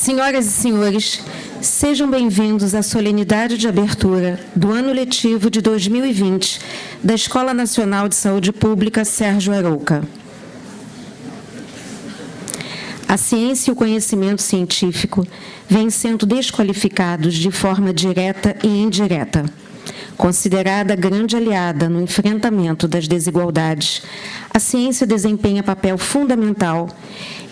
Senhoras e senhores, sejam bem-vindos à solenidade de abertura do ano letivo de 2020 da Escola Nacional de Saúde Pública Sérgio Arouca. A ciência e o conhecimento científico vêm sendo desqualificados de forma direta e indireta. Considerada grande aliada no enfrentamento das desigualdades, a ciência desempenha papel fundamental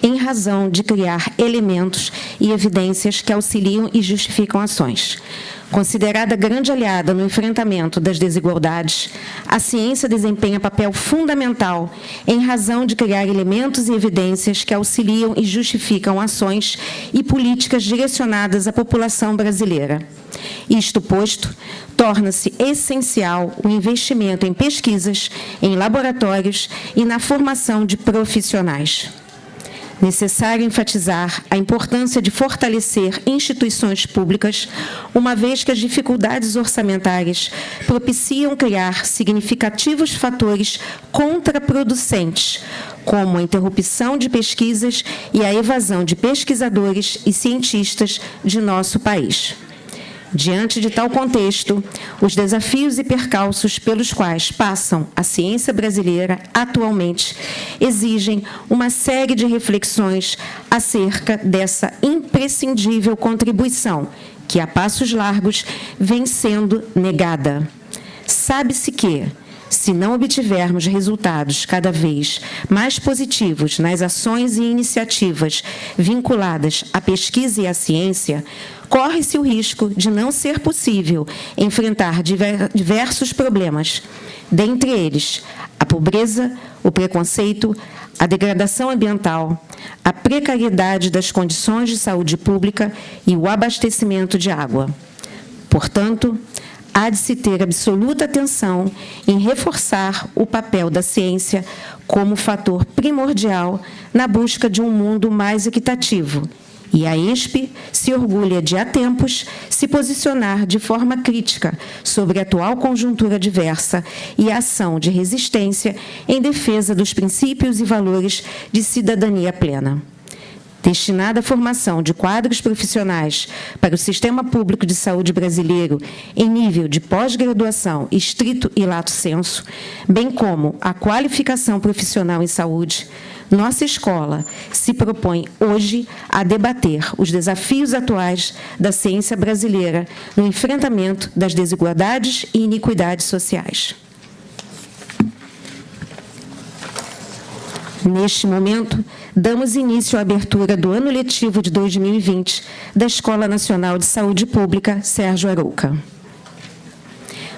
em razão de criar elementos e evidências que auxiliam e justificam ações. Considerada grande aliada no enfrentamento das desigualdades, a ciência desempenha papel fundamental em razão de criar elementos e evidências que auxiliam e justificam ações e políticas direcionadas à população brasileira. Isto posto, torna-se essencial o investimento em pesquisas, em laboratórios e na formação de profissionais. Necessário enfatizar a importância de fortalecer instituições públicas, uma vez que as dificuldades orçamentárias propiciam criar significativos fatores contraproducentes, como a interrupção de pesquisas e a evasão de pesquisadores e cientistas de nosso país. Diante de tal contexto, os desafios e percalços pelos quais passam a ciência brasileira atualmente exigem uma série de reflexões acerca dessa imprescindível contribuição, que a passos largos vem sendo negada. Sabe-se que, se não obtivermos resultados cada vez mais positivos nas ações e iniciativas vinculadas à pesquisa e à ciência, corre-se o risco de não ser possível enfrentar diversos problemas, dentre eles a pobreza, o preconceito, a degradação ambiental, a precariedade das condições de saúde pública e o abastecimento de água. Portanto, há de se ter absoluta atenção em reforçar o papel da ciência como fator primordial na busca de um mundo mais equitativo. E a ESP se orgulha de, há tempos, se posicionar de forma crítica sobre a atual conjuntura adversa e a ação de resistência em defesa dos princípios e valores de cidadania plena. Destinada à formação de quadros profissionais para o Sistema Público de Saúde brasileiro em nível de pós-graduação estrito e lato sensu, bem como a qualificação profissional em saúde, nossa escola se propõe hoje a debater os desafios atuais da ciência brasileira no enfrentamento das desigualdades e iniquidades sociais. Neste momento, damos início à abertura do ano letivo de 2020 da Escola Nacional de Saúde Pública Sérgio Arouca.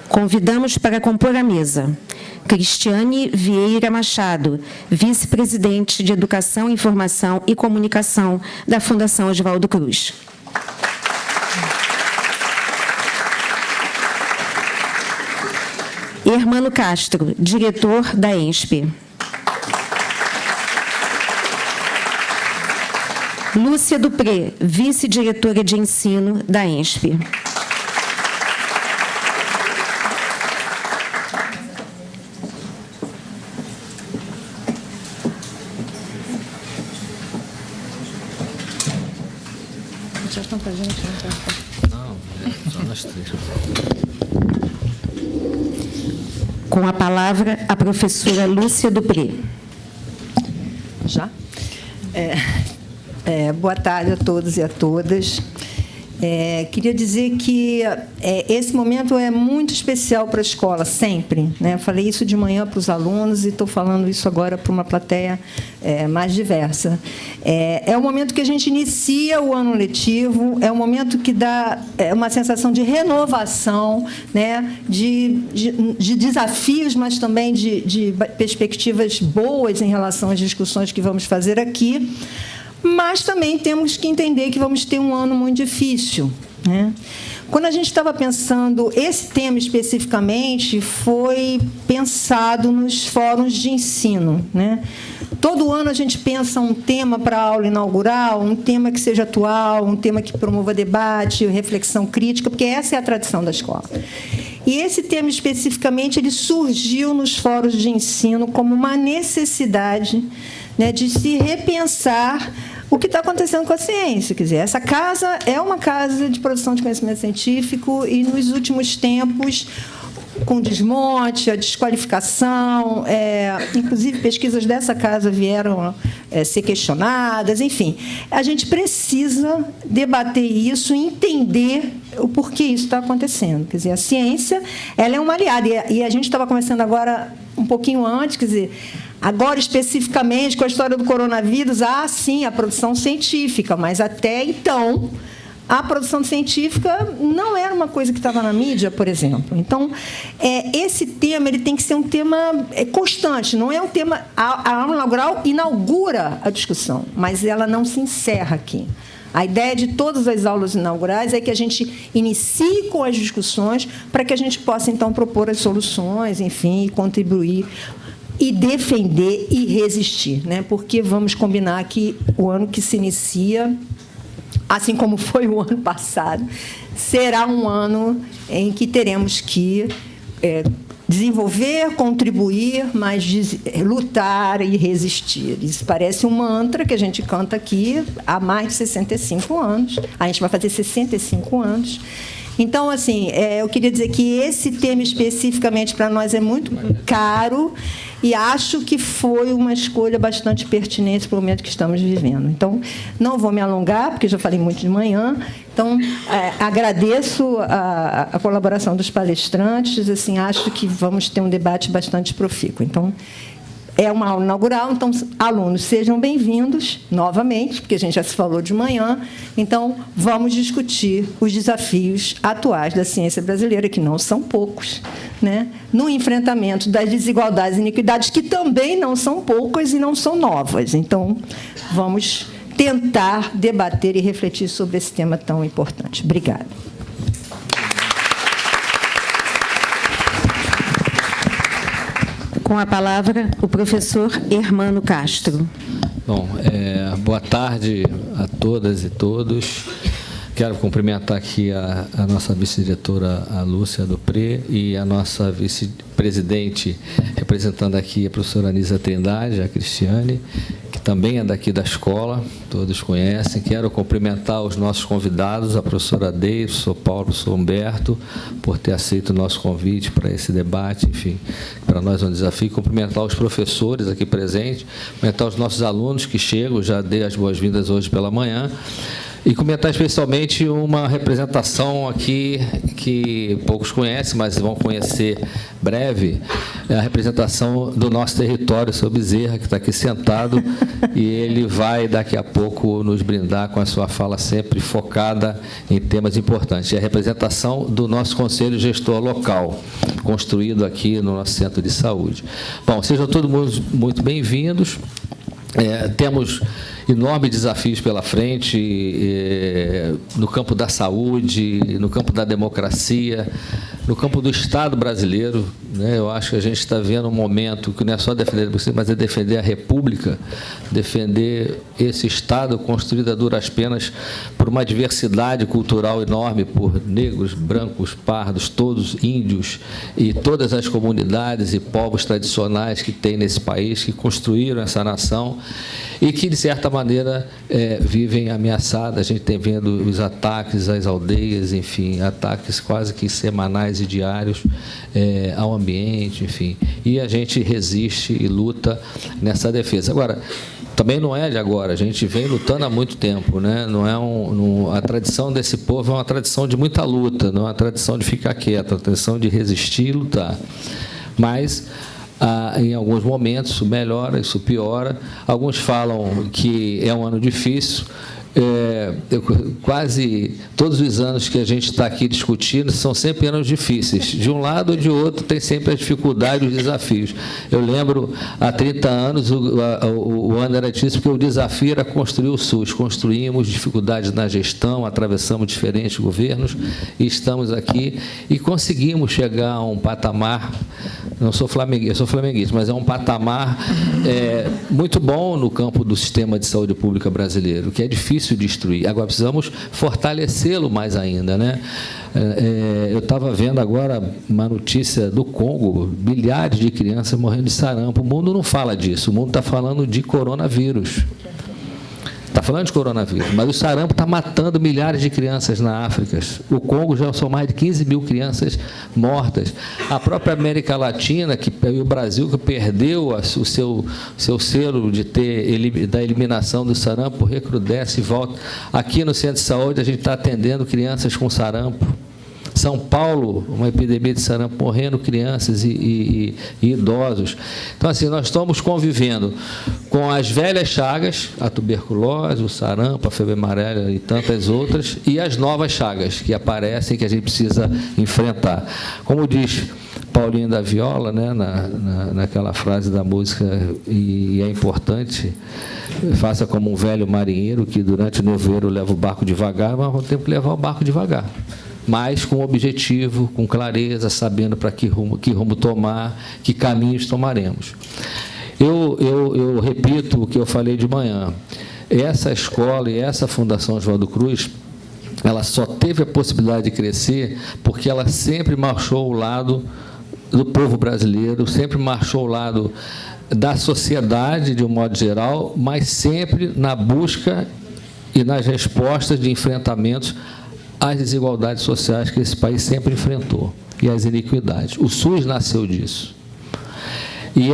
Convidamos para compor a mesa Cristiane Vieira Machado, vice-presidente de Educação, Informação e Comunicação da Fundação Oswaldo Cruz. Hermano Castro, diretor da ENSP. Lúcia Dupré, vice-diretora de ensino da ENSP. Já estão para a gente? Não, só nós três. Com a palavra, a professora Lúcia Dupré. Já? Boa tarde a todos e a todas. Queria dizer que esse momento é muito especial para a escola, sempre. Né? Falei isso de manhã para os alunos e estou falando isso agora para uma plateia mais diversa. É o momento que a gente inicia o ano letivo, é um momento que dá uma sensação de renovação, né? de desafios, mas também de perspectivas boas em relação às discussões que vamos fazer aqui. Mas também temos que entender que vamos ter um ano muito difícil. Né? Quando a gente estava pensando, esse tema especificamente foi pensado nos fóruns de ensino. Né? Todo ano a gente pensa um tema para a aula inaugural, um tema que seja atual, um tema que promova debate, reflexão crítica, porque essa é a tradição da escola. E esse tema, especificamente, ele surgiu nos fóruns de ensino como uma necessidade, né, de se repensar o que está acontecendo com a ciência. Quer dizer, essa casa é uma casa de produção de conhecimento científico e, nos últimos tempos, com desmonte, a desqualificação, inclusive pesquisas dessa casa vieram ser questionadas, enfim. A gente precisa debater isso e entender o porquê isso está acontecendo. Quer dizer, a ciência ela é uma aliada, e a gente estava conversando agora, um pouquinho antes, quer dizer, agora especificamente com a história do coronavírus, sim, a produção científica, mas até então a produção científica não era uma coisa que estava na mídia, por exemplo. Então, esse tema ele tem que ser um tema constante, não é um tema... A aula inaugural inaugura a discussão, mas ela não se encerra aqui. A ideia de todas as aulas inaugurais é que a gente inicie com as discussões para que a gente possa, então, propor as soluções, enfim, e contribuir e defender e resistir, né? Porque vamos combinar que o ano que se inicia, assim como foi o ano passado, será um ano em que teremos que desenvolver, contribuir, mas lutar e resistir. Isso parece um mantra que a gente canta aqui há mais de 65 anos. A gente vai fazer 65 anos. Então, assim, eu queria dizer que esse tema especificamente para nós é muito caro e acho que foi uma escolha bastante pertinente para o momento que estamos vivendo. Então, não vou me alongar, porque já falei muito de manhã. Então, agradeço a colaboração dos palestrantes. Assim, acho que vamos ter um debate bastante profícuo. Então, é uma aula inaugural, então, alunos, sejam bem-vindos novamente, porque a gente já se falou de manhã. Então, vamos discutir os desafios atuais da ciência brasileira, que não são poucos, né? No enfrentamento das desigualdades e iniquidades, que também não são poucas e não são novas. Então, vamos tentar debater e refletir sobre esse tema tão importante. Obrigada. Com a palavra, o professor Hermano Castro. Bom, boa tarde a todas e todos. Quero cumprimentar aqui a nossa vice-diretora, a Lúcia Dupré, e a nossa vice-presidente, representando aqui a professora Anísia Trindade, a Cristiane, que também é daqui da escola, todos conhecem. Quero cumprimentar os nossos convidados, a professora Deide, o professor Paulo, o professor Humberto, por ter aceito o nosso convite para esse debate. Enfim, para nós é um desafio. Cumprimentar os professores aqui presentes, cumprimentar os nossos alunos que chegam, já dei as boas-vindas hoje pela manhã. E comentar especialmente uma representação aqui que poucos conhecem, mas vão conhecer breve, é a representação do nosso território, o seu Bezerra, que está aqui sentado, e ele vai, daqui a pouco, nos brindar com a sua fala sempre focada em temas importantes. É a representação do nosso Conselho Gestor Local, construído aqui no nosso Centro de Saúde. Bom, sejam todos muito bem-vindos. Temos enormes desafios pela frente no campo da saúde, no campo da democracia, no campo do Estado brasileiro, né? Eu acho que a gente está vendo um momento que não é só defender a democracia, mas é defender a República, defender esse Estado construído a duras penas por uma diversidade cultural enorme, por negros, brancos, pardos, todos índios e todas as comunidades e povos tradicionais que tem nesse país, que construíram essa nação e que, de certa maneira, vivem ameaçadas. A gente tem vendo os ataques às aldeias, enfim, ataques quase que semanais e diários ao ambiente, enfim. E a gente resiste e luta nessa defesa. Agora, também não é de agora, a gente vem lutando há muito tempo, né? Não é a tradição desse povo é uma tradição de muita luta, não é uma tradição de ficar quieto, é uma tradição de resistir e lutar. Mas em alguns momentos isso melhora, isso piora. Alguns falam que é um ano difícil. Quase todos os anos que a gente está aqui discutindo são sempre anos difíceis. De um lado ou de outro tem sempre a dificuldade e os desafios. Eu lembro, há 30 anos, o ano era difícil porque o desafio era construir o SUS. Construímos dificuldades na gestão, atravessamos diferentes governos e estamos aqui e conseguimos chegar a um patamar, não sou flamenguista, eu sou flamenguista, mas é um patamar muito bom no campo do sistema de saúde pública brasileiro, que é difícil destruir. Agora, precisamos fortalecê-lo mais ainda, né? Eu estava vendo agora uma notícia do Congo, milhares de crianças morrendo de sarampo. O mundo não fala disso, o mundo está falando de coronavírus. Está falando de coronavírus, mas o sarampo está matando milhares de crianças na África. O Congo já são mais de 15 mil crianças mortas. A própria América Latina, e o Brasil, que perdeu o seu selo da eliminação do sarampo, recrudesce e volta. Aqui no Centro de Saúde, a gente está atendendo crianças com sarampo. São Paulo, uma epidemia de sarampo, morrendo crianças e idosos. Então, assim, nós estamos convivendo com as velhas chagas, a tuberculose, o sarampo, a febre amarela e tantas outras, e as novas chagas que aparecem, que a gente precisa enfrentar. Como diz Paulinho da Viola, né, naquela frase da música, e é importante, faça como um velho marinheiro que durante o nevoeiro leva o barco devagar, mas vamos ter que levar o barco devagar, mas com objetivo, com clareza, sabendo para que rumo tomar, que caminhos tomaremos. Eu repito o que eu falei de manhã. Essa escola e essa Fundação Oswaldo Cruz, ela só teve a possibilidade de crescer porque ela sempre marchou ao lado do povo brasileiro, sempre marchou ao lado da sociedade, de um modo geral, mas sempre na busca e nas respostas de enfrentamentos às desigualdades sociais que esse país sempre enfrentou, e às iniquidades. O SUS nasceu disso. E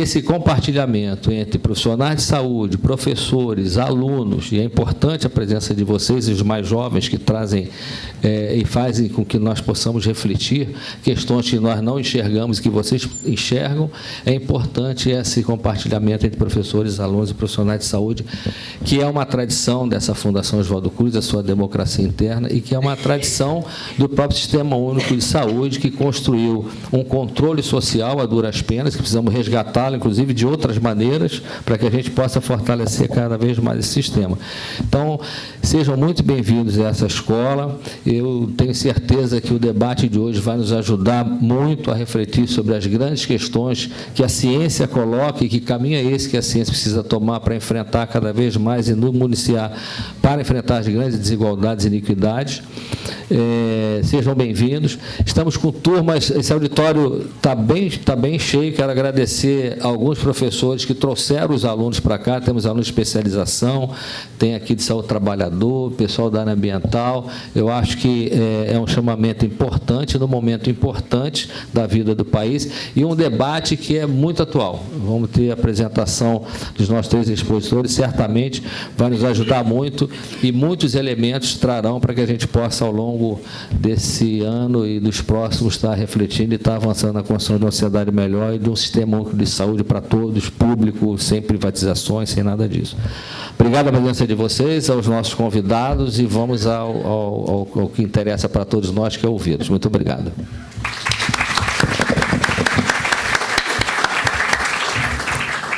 esse compartilhamento entre profissionais de saúde, professores, alunos, e é importante a presença de vocês e os mais jovens que trazem e fazem com que nós possamos refletir questões que nós não enxergamos, que vocês enxergam, é importante esse compartilhamento entre professores, alunos e profissionais de saúde, que é uma tradição dessa Fundação Oswaldo Cruz, a sua democracia interna, e que é uma tradição do próprio Sistema Único de Saúde, que construiu um controle social a duras penas, que precisamos resgatá-lo, inclusive, de outras maneiras, para que a gente possa fortalecer cada vez mais esse sistema. Então, sejam muito bem-vindos a essa escola. Eu tenho certeza que o debate de hoje vai nos ajudar muito a refletir sobre as grandes questões que a ciência coloca e que caminho é esse que a ciência precisa tomar para enfrentar cada vez mais e nos municiar para enfrentar as grandes desigualdades e iniquidades. Sejam bem-vindos. Estamos com turmas, esse auditório está bem cheio. Quero agradecer a alguns professores que trouxeram os alunos para cá. Temos alunos de especialização, tem aqui de saúde trabalhador, pessoal da área ambiental. Eu acho que é um chamamento importante, num momento importante da vida do país, e um debate que é muito atual. Vamos ter a apresentação dos nossos 3 expositores, certamente vai nos ajudar muito, e muitos elementos trarão para que a gente possa, ao longo desse ano e dos próximos, estar refletindo e estar avançando na construção de uma sociedade melhor e de um sistema único de saúde para todos, público, sem privatizações, sem nada disso. Obrigado pela presença de vocês, aos nossos convidados, e vamos ao que interessa para todos nós, que é ouvi-los. Muito obrigado.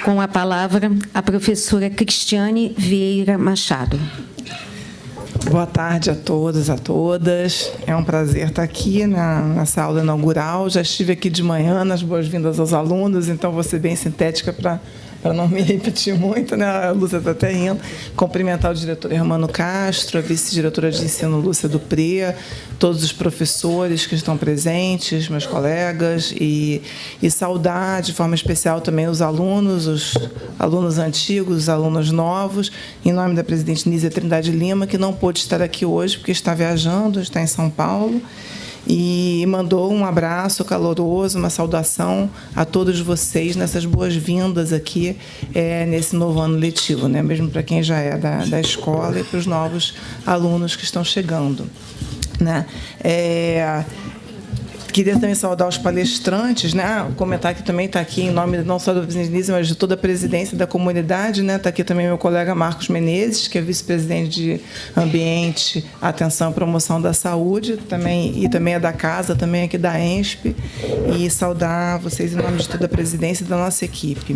Com a palavra, a professora Cristiane Vieira Machado. Boa tarde a todos, a todas. É um prazer estar aqui nessa aula inaugural. Já estive aqui de manhã nas boas-vindas aos alunos, então vou ser bem sintética para não me repetir muito, né? A Lúcia está até rindo. Cumprimentar o diretor Hermano Castro, a vice-diretora de ensino Lúcia Dupré, todos os professores que estão presentes, meus colegas, e saudar de forma especial também os alunos antigos, os alunos novos, em nome da presidente Nízia Trindade Lima, que não pôde estar aqui hoje porque está viajando, está em São Paulo, e mandou um abraço caloroso, uma saudação a todos vocês nessas boas-vindas aqui nesse novo ano letivo, né? Mesmo para quem já é da escola e para os novos alunos que estão chegando, né? Queria também saudar os palestrantes, né? Comentar que também está aqui em nome não só do presidente Nízia, mas de toda a presidência da comunidade, né? Está aqui também meu colega Marcos Menezes, que é vice-presidente de Ambiente, Atenção e Promoção da Saúde, também é da casa, também aqui da ENSP, e saudar vocês em nome de toda a presidência e da nossa equipe.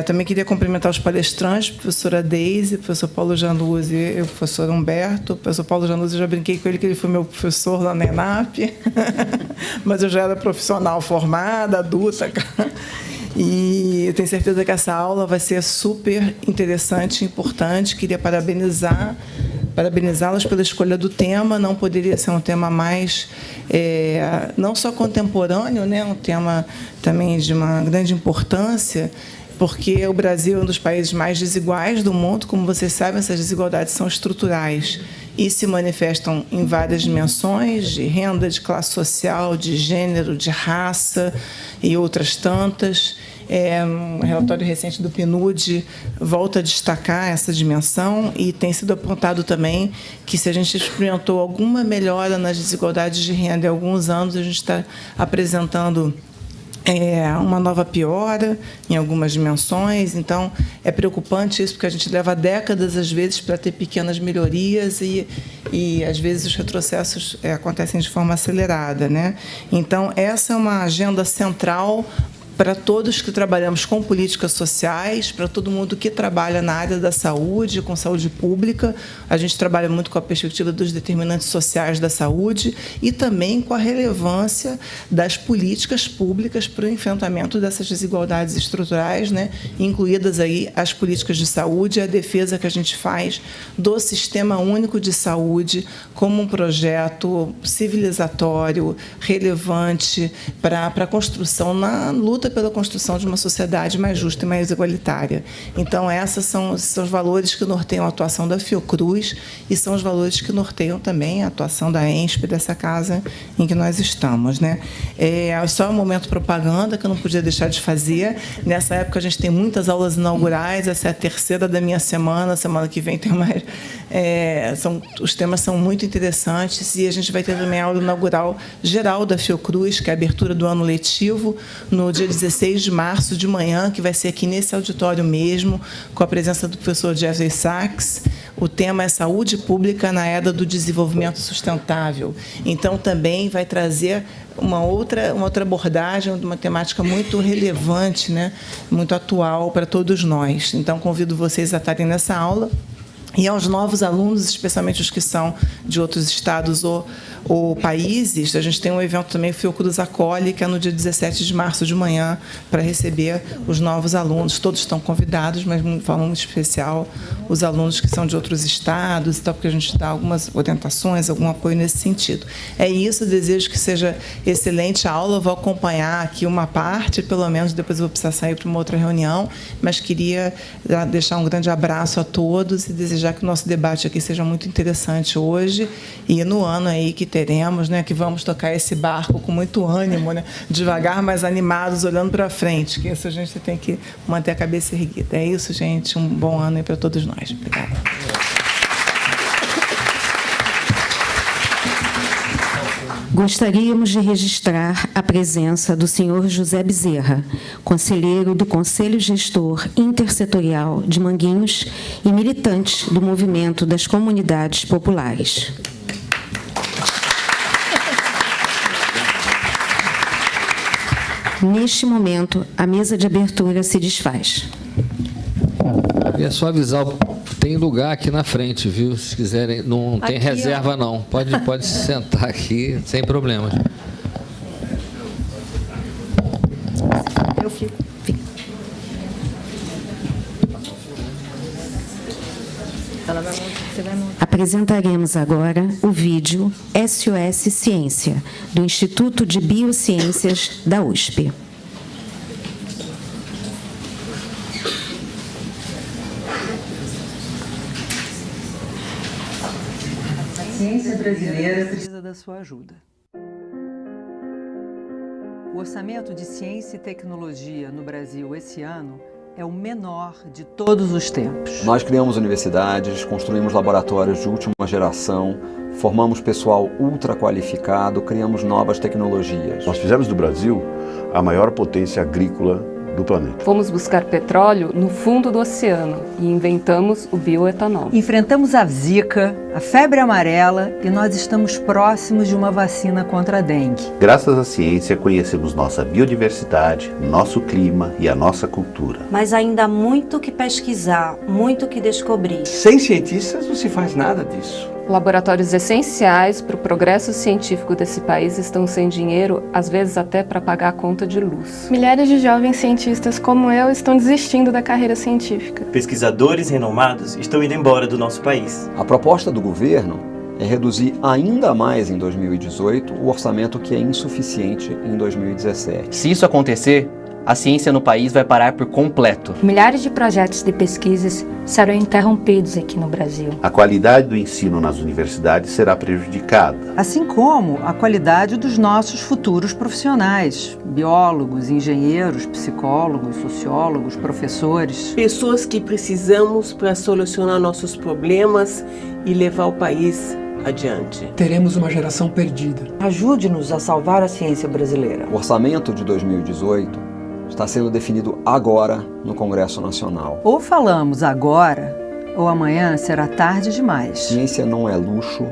Também queria cumprimentar os palestrantes, professora Deise, professor Paulo Januzzi e o professor Humberto. O professor Paulo Januzzi, eu já brinquei com ele que ele foi meu professor lá na ENAP, mas eu já era profissional formada, adulta, e eu tenho certeza que essa aula vai ser super interessante e importante. Queria parabenizá-las pela escolha do tema. Não poderia ser um tema mais, não só contemporâneo, né? Um tema também de uma grande importância, porque o Brasil é um dos países mais desiguais do mundo. Como vocês sabem, essas desigualdades são estruturais e se manifestam em várias dimensões, de renda, de classe social, de gênero, de raça e outras tantas. Um relatório recente do PNUD volta a destacar essa dimensão e tem sido apontado também que, se a gente experimentou alguma melhora nas desigualdades de renda em alguns anos, a gente está apresentando uma nova piora em algumas dimensões. Então, é preocupante isso, porque a gente leva décadas, às vezes, para ter pequenas melhorias e às vezes, os retrocessos acontecem de forma acelerada, né? Então, essa é uma agenda central para todos que trabalhamos com políticas sociais, para todo mundo que trabalha na área da saúde, com saúde pública. A gente trabalha muito com a perspectiva dos determinantes sociais da saúde e também com a relevância das políticas públicas para o enfrentamento dessas desigualdades estruturais, né? Incluídas aí as políticas de saúde e a defesa que a gente faz do Sistema Único de Saúde como um projeto civilizatório, relevante para a construção, na luta pela construção de uma sociedade mais justa e mais igualitária. Então, esses são os valores que norteiam a atuação da Fiocruz e são os valores que norteiam também a atuação da ENSP, dessa casa em que nós estamos, né? Só um momento propaganda que eu não podia deixar de fazer. Nessa época, a gente tem muitas aulas inaugurais, essa é a terceira da minha semana que vem tem mais. Os temas são muito interessantes e a gente vai ter também a aula inaugural geral da Fiocruz, que é a abertura do ano letivo, no dia 16 de março, de manhã, que vai ser aqui nesse auditório mesmo, com a presença do professor Jeffrey Sachs. O tema é Saúde Pública na Era do Desenvolvimento Sustentável. Então, também vai trazer uma outra abordagem de uma temática muito relevante, né? Muito atual para todos nós. Então, convido vocês a estarem nessa aula. E aos novos alunos, especialmente os que são de outros estados ou países, a gente tem um evento também, o Fiocruz Acolhe, que é no dia 17 de março de manhã, para receber os novos alunos. Todos estão convidados, mas de forma muito especial os alunos que são de outros estados, porque a gente dá algumas orientações, algum apoio nesse sentido. É isso, desejo que seja excelente a aula. Eu vou acompanhar aqui uma parte, pelo menos, depois eu vou precisar sair para uma outra reunião, mas queria deixar um grande abraço a todos e desejar que o nosso debate aqui seja muito interessante hoje e no ano aí que teremos, né, que vamos tocar esse barco com muito ânimo, né, devagar, mas animados, olhando para frente, que isso a gente tem que manter a cabeça erguida. É isso, gente, um bom ano aí para todos nós. Obrigada. Gostaríamos de registrar a presença do senhor José Bezerra, conselheiro do Conselho Gestor Intersetorial de Manguinhos e militante do Movimento das Comunidades Populares. Neste momento, a mesa de abertura se desfaz. É só avisar, tem lugar aqui na frente, viu? Se quiserem, não tem aqui, reserva, ó. Não. Pode se sentar aqui, sem problemas. Eu fico. Apresentaremos agora o vídeo SOS Ciência, do Instituto de Biociências da USP. A ciência brasileira precisa da sua ajuda. O orçamento de ciência e tecnologia no Brasil esse ano é o menor de todos os tempos. Nós criamos universidades, construímos laboratórios de última geração, formamos pessoal ultra qualificado, criamos novas tecnologias. Nós fizemos do Brasil a maior potência agrícola do planeta. Fomos buscar petróleo no fundo do oceano e inventamos o bioetanol. Enfrentamos a zika, a febre amarela e nós estamos próximos de uma vacina contra a dengue. Graças à ciência conhecemos nossa biodiversidade, nosso clima e a nossa cultura. Mas ainda há muito que pesquisar, muito que descobrir. Sem cientistas não se faz nada disso. Laboratórios essenciais para o progresso científico desse país estão sem dinheiro, às vezes até para pagar a conta de luz. Milhares de jovens cientistas como eu estão desistindo da carreira científica. Pesquisadores renomados estão indo embora do nosso país. A proposta do governo é reduzir ainda mais em 2018 o orçamento que é insuficiente em 2017. Se isso acontecer, a ciência no país vai parar por completo. Milhares de projetos de pesquisas serão interrompidos aqui no Brasil. A qualidade do ensino nas universidades será prejudicada. Assim como a qualidade dos nossos futuros profissionais, biólogos, engenheiros, psicólogos, sociólogos, professores. Pessoas que precisamos para solucionar nossos problemas e levar o país adiante. Teremos uma geração perdida. Ajude-nos a salvar a ciência brasileira. O orçamento de 2018 está sendo definido agora no Congresso Nacional. Ou falamos agora, ou amanhã será tarde demais. Ciência não é luxo,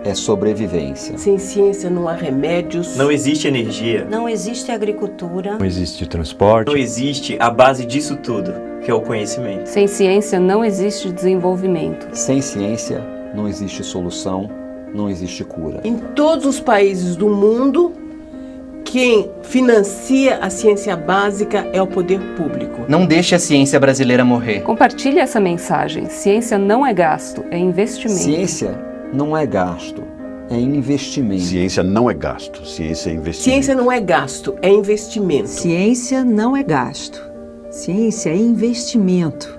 é sobrevivência. Sem ciência não há remédios. Não existe energia. Não existe agricultura. Não existe transporte. Não existe a base disso tudo, que é o conhecimento. Sem ciência não existe desenvolvimento. Sem ciência não existe solução, não existe cura. Em todos os países do mundo, quem financia a ciência básica é o poder público. Não deixe a ciência brasileira morrer. Compartilhe essa mensagem. Ciência não é gasto, é investimento. Ciência não é gasto, é investimento. Ciência não é gasto, ciência é investimento. Ciência não é gasto, é investimento. Ciência não é gasto. Ciência é investimento.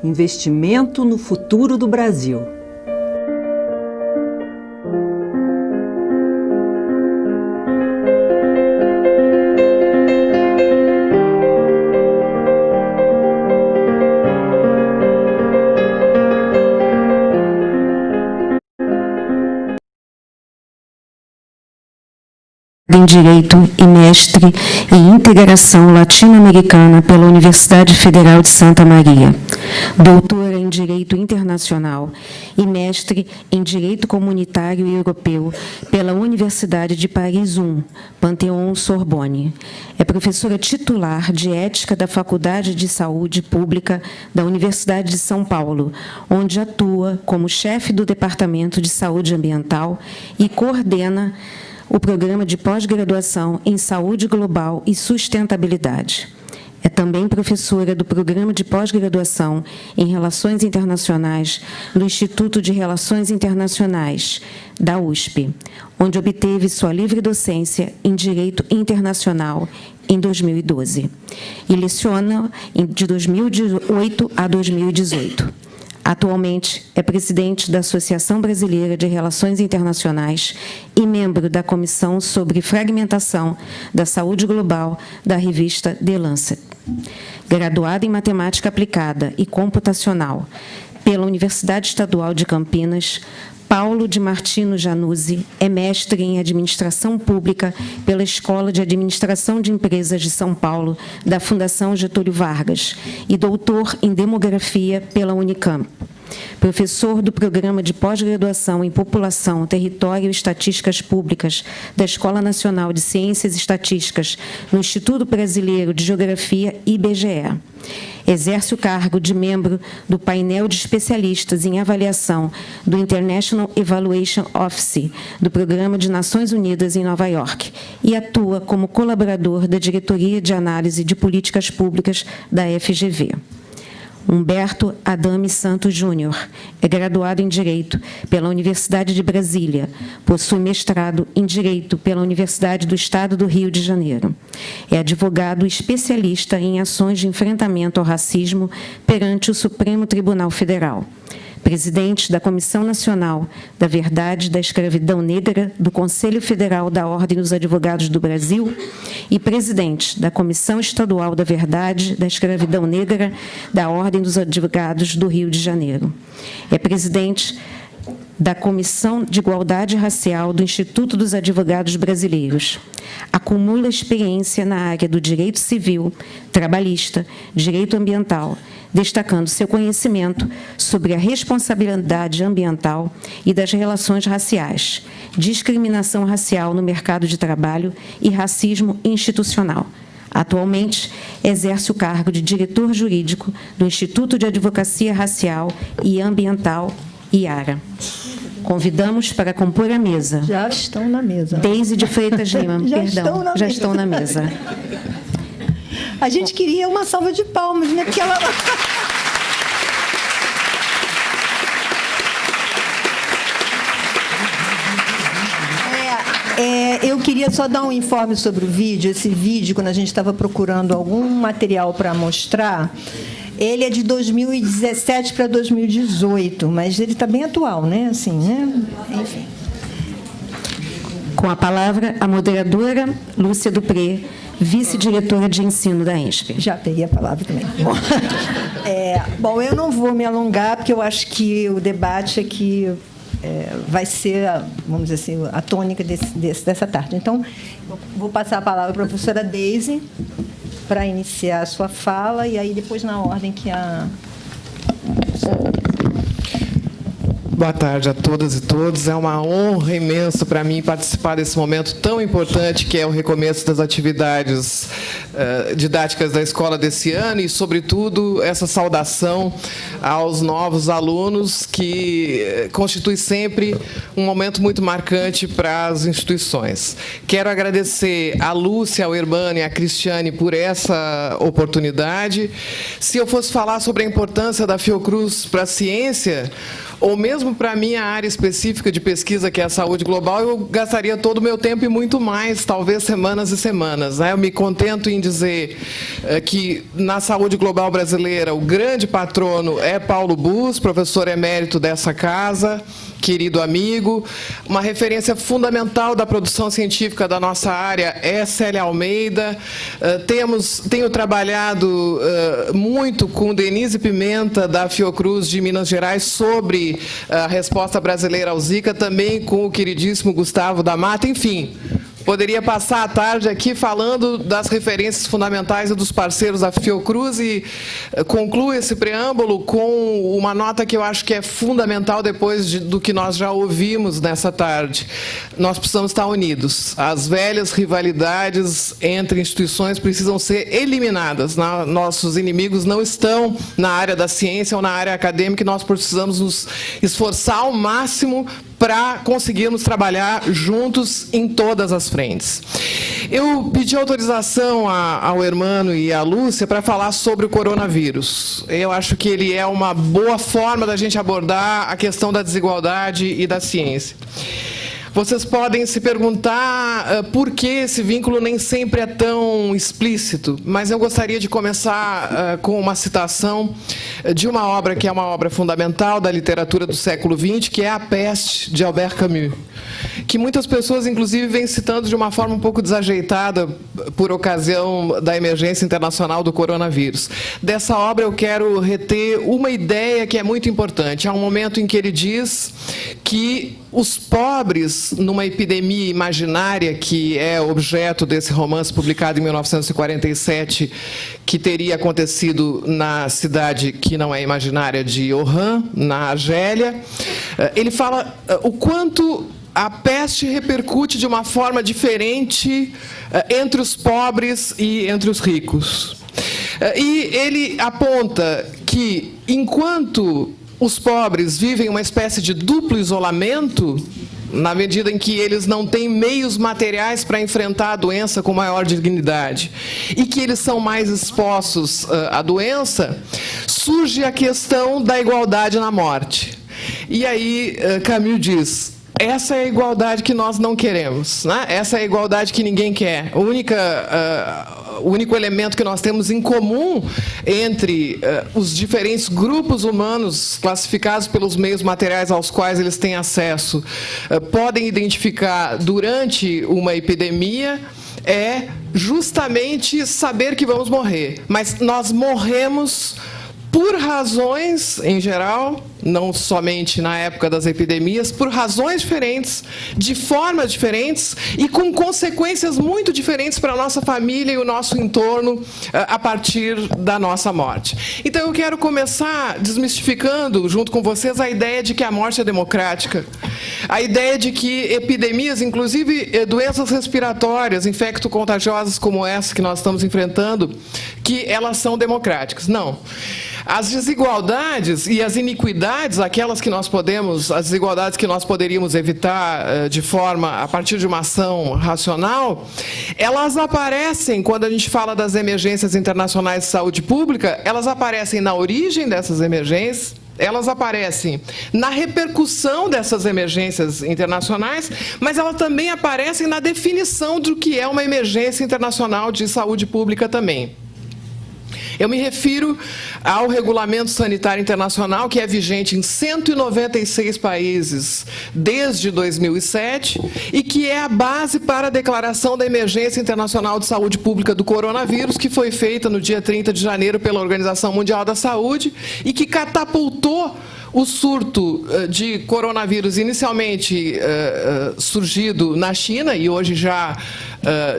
Investimento no futuro do Brasil. Em Direito e mestre em Integração Latino-Americana pela Universidade Federal de Santa Maria. Doutora em Direito Internacional e mestre em Direito Comunitário e Europeu pela Universidade de Paris I, Panthéon-Sorbonne. É professora titular de Ética da Faculdade de Saúde Pública da Universidade de São Paulo, onde atua como chefe do Departamento de Saúde Ambiental e coordena o Programa de Pós-Graduação em Saúde Global e Sustentabilidade. É também professora do Programa de Pós-Graduação em Relações Internacionais do Instituto de Relações Internacionais, da USP, onde obteve sua livre docência em Direito Internacional em 2012. E leciona de 2008 a 2018. Atualmente é presidente da Associação Brasileira de Relações Internacionais e membro da Comissão sobre Fragmentação da Saúde Global da revista The Lancet. Graduada em Matemática Aplicada e Computacional pela Universidade Estadual de Campinas, Paulo de Martino Januzzi é mestre em Administração Pública pela Escola de Administração de Empresas de São Paulo, da Fundação Getúlio Vargas, e doutor em Demografia pela Unicamp. Professor do Programa de Pós-Graduação em População, Território e Estatísticas Públicas da Escola Nacional de Ciências e Estatísticas no Instituto Brasileiro de Geografia, IBGE. Exerce o cargo de membro do painel de especialistas em avaliação do International Evaluation Office do Programa de Nações Unidas em Nova York e atua como colaborador da Diretoria de Análise de Políticas Públicas da FGV. Humberto Adame Santos Júnior é graduado em Direito pela Universidade de Brasília, possui mestrado em Direito pela Universidade do Estado do Rio de Janeiro. É advogado especialista em ações de enfrentamento ao racismo perante o Supremo Tribunal Federal. Presidente da Comissão Nacional da Verdade da Escravidão Negra do Conselho Federal da Ordem dos Advogados do Brasil e presidente da Comissão Estadual da Verdade da Escravidão Negra da Ordem dos Advogados do Rio de Janeiro. É presidente da Comissão de Igualdade Racial do Instituto dos Advogados Brasileiros. Acumula experiência na área do direito civil, trabalhista, direito ambiental, destacando seu conhecimento sobre a responsabilidade ambiental e das relações raciais, discriminação racial no mercado de trabalho e racismo institucional. Atualmente, exerce o cargo de diretor jurídico do Instituto de Advocacia Racial e Ambiental, IARA. Convidamos para compor a mesa. Já estão na mesa. Deise de Freitas Lima, já estão na mesa. A gente queria uma salva de palmas, né? Porque ela... Eu queria só dar um informe sobre o vídeo. Esse vídeo, quando a gente estava procurando algum material para mostrar, ele é de 2017 para 2018, mas ele está bem atual, né? Assim, né? Enfim. Com a palavra, a moderadora Lúcia Dupré, vice-diretora de ensino da ENSP. Já peguei a palavra também. Bom, eu não vou me alongar, porque eu acho que o debate aqui vai ser, vamos dizer assim, a tônica dessa tarde. Então, eu vou passar a palavra para a professora Deise para iniciar a sua fala, e aí depois na ordem que a... Boa tarde a todas e todos. É uma honra imensa para mim participar desse momento tão importante que é o recomeço das atividades didáticas da escola desse ano e, sobretudo, essa saudação aos novos alunos, que constitui sempre um momento muito marcante para as instituições. Quero agradecer a Lúcia, ao Hermano e à Cristiane por essa oportunidade. Se eu fosse falar sobre a importância da Fiocruz para a ciência, ou mesmo para a minha área específica de pesquisa, que é a saúde global, eu gastaria todo o meu tempo e muito mais, talvez semanas e semanas. Eu me contento em dizer que, na saúde global brasileira, o grande patrono é Paulo Bus, professor emérito dessa casa, querido amigo. Uma referência fundamental da produção científica da nossa área é Célia Almeida. Tenho trabalhado muito com Denise Pimenta, da Fiocruz de Minas Gerais, sobre a resposta brasileira ao Zika, também com o queridíssimo Gustavo da Mata. Enfim, poderia passar a tarde aqui falando das referências fundamentais e dos parceiros da Fiocruz, e concluo esse preâmbulo com uma nota que eu acho que é fundamental depois do que nós já ouvimos nessa tarde. Nós precisamos estar unidos. As velhas rivalidades entre instituições precisam ser eliminadas. Nossos inimigos não estão na área da ciência ou na área acadêmica, e nós precisamos nos esforçar ao máximo para conseguirmos trabalhar juntos em todas as frentes. Eu pedi autorização ao Hermano e à Lúcia para falar sobre o coronavírus. Eu acho que ele é uma boa forma da gente abordar a questão da desigualdade e da ciência. Vocês podem se perguntar por que esse vínculo nem sempre é tão explícito, mas eu gostaria de começar com uma citação de uma obra que é uma obra fundamental da literatura do século XX, que é A Peste, de Albert Camus, que muitas pessoas, inclusive, vêm citando de uma forma um pouco desajeitada por ocasião da emergência internacional do coronavírus. Dessa obra eu quero reter uma ideia que é muito importante. Há um momento em que ele diz que os pobres, numa epidemia imaginária, que é objeto desse romance publicado em 1947, que teria acontecido na cidade que não é imaginária de Wuhan, na Argélia, ele fala o quanto a peste repercute de uma forma diferente entre os pobres e entre os ricos. E ele aponta que, enquanto os pobres vivem uma espécie de duplo isolamento, na medida em que eles não têm meios materiais para enfrentar a doença com maior dignidade, e que eles são mais expostos à doença, surge a questão da igualdade na morte. E aí Camus diz: essa é a igualdade que nós não queremos, né? Essa é a igualdade que ninguém quer. O único elemento que nós temos em comum entre os diferentes grupos humanos classificados pelos meios materiais aos quais eles têm acesso, podem identificar durante uma epidemia, é justamente saber que vamos morrer. Mas nós morremos por razões, em geral, não somente na época das epidemias, por razões diferentes, de formas diferentes e com consequências muito diferentes para a nossa família e o nosso entorno a partir da nossa morte. Então, eu quero começar desmistificando, junto com vocês, a ideia de que a morte é democrática. A ideia de que epidemias, inclusive doenças respiratórias, infecto-contagiosas como essa que nós estamos enfrentando, que elas são democráticas. Não. As desigualdades e as iniquidades, aquelas que nós podemos, as desigualdades que nós poderíamos evitar de forma, a partir de uma ação racional, elas aparecem, quando a gente fala das emergências internacionais de saúde pública, elas aparecem na origem dessas emergências, Elas aparecem na repercussão dessas emergências internacionais, mas elas também aparecem na definição do que é uma emergência internacional de saúde pública também. Eu me refiro ao Regulamento Sanitário Internacional, que é vigente em 196 países desde 2007 e que é a base para a declaração da Emergência Internacional de Saúde Pública do Coronavírus, que foi feita no dia 30 de janeiro pela Organização Mundial da Saúde e que catapultou o surto de coronavírus inicialmente surgido na China e hoje já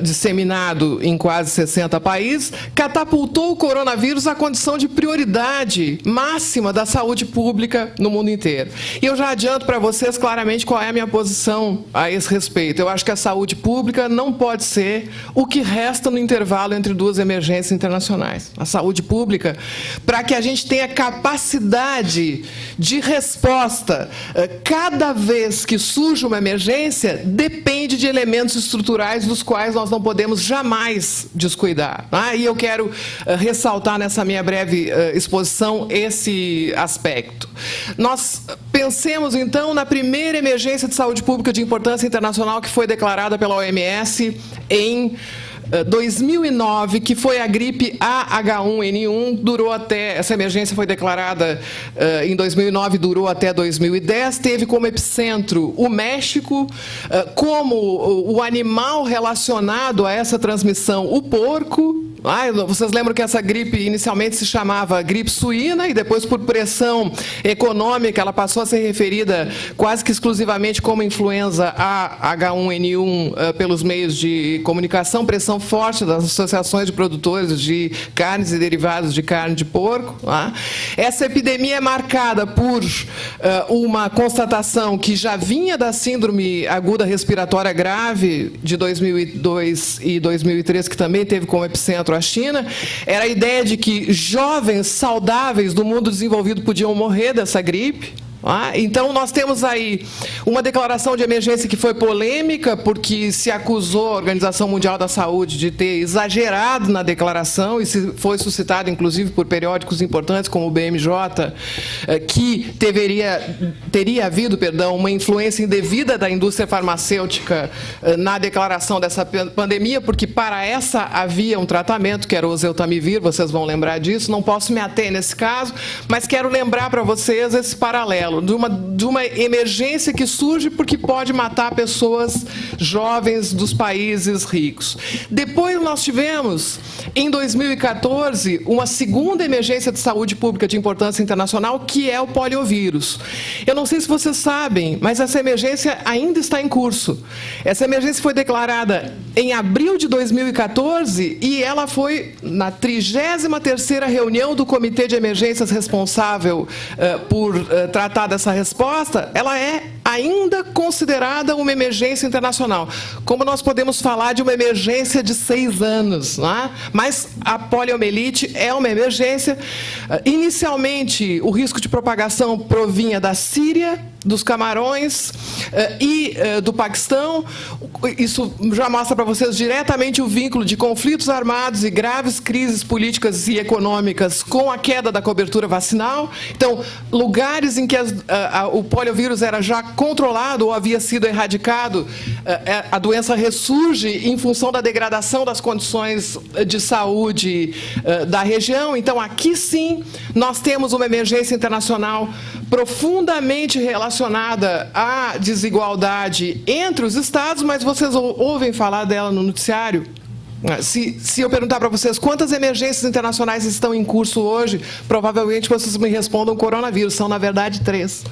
disseminado em quase 60 países, catapultou o coronavírus à condição de prioridade máxima da saúde pública no mundo inteiro. E eu já adianto para vocês claramente qual é a minha posição a esse respeito. Eu acho que a saúde pública não pode ser o que resta no intervalo entre duas emergências internacionais. A saúde pública, para que a gente tenha capacidade de resposta cada vez que surge uma emergência, depende de elementos estruturais dos quais nós não podemos jamais descuidar. E eu quero ressaltar nessa minha breve exposição esse aspecto. Nós pensemos, então, na primeira emergência de saúde pública de importância internacional que foi declarada pela OMS em 2009, que foi a gripe AH1N1, durou até, essa emergência foi declarada em 2009, durou até 2010, teve como epicentro o México, como o animal relacionado a essa transmissão, o porco. Vocês lembram que essa gripe inicialmente se chamava gripe suína e depois, por pressão econômica, ela passou a ser referida quase que exclusivamente como influenza H1N1 pelos meios de comunicação, pressão forte das associações de produtores de carnes e derivados de carne de porco. Essa epidemia é marcada por uma constatação que já vinha da síndrome aguda respiratória grave de 2002 e 2003, que também teve como epicentro a China. Era a ideia de que jovens saudáveis do mundo desenvolvido podiam morrer dessa gripe. Então, nós temos aí uma declaração de emergência que foi polêmica, porque se acusou a Organização Mundial da Saúde de ter exagerado na declaração, e foi suscitado, inclusive, por periódicos importantes, como o BMJ, que teria havido, uma influência indevida da indústria farmacêutica na declaração dessa pandemia, porque para essa havia um tratamento, que era o oseltamivir, vocês vão lembrar disso. Não posso me ater nesse caso, mas quero lembrar para vocês esse paralelo de uma emergência que surge porque pode matar pessoas jovens dos países ricos. Depois nós tivemos, em 2014, uma segunda emergência de saúde pública de importância internacional, que é o poliovírus. Eu não sei se vocês sabem, mas essa emergência ainda está em curso. Essa emergência foi declarada em abril de 2014 e ela foi na 33ª reunião do Comitê de Emergências responsável por tratar dessa resposta. Ela é ainda considerada uma emergência internacional. Como nós podemos falar de uma emergência de 6 anos, mas a poliomielite é uma emergência. Inicialmente, o risco de propagação provinha da Síria, dos Camarões e do Paquistão. Isso já mostra para vocês diretamente o vínculo de conflitos armados e graves crises políticas e econômicas com a queda da cobertura vacinal. Então, lugares em que o poliovírus era já controlado ou havia sido erradicado, a doença ressurge em função da degradação das condições de saúde da região. Então, aqui sim, nós temos uma emergência internacional profundamente relacionada à desigualdade entre os estados, mas vocês ouvem falar dela no noticiário. Se eu perguntar para vocês quantas emergências internacionais estão em curso hoje, provavelmente vocês me respondam coronavírus. São, na verdade, 3.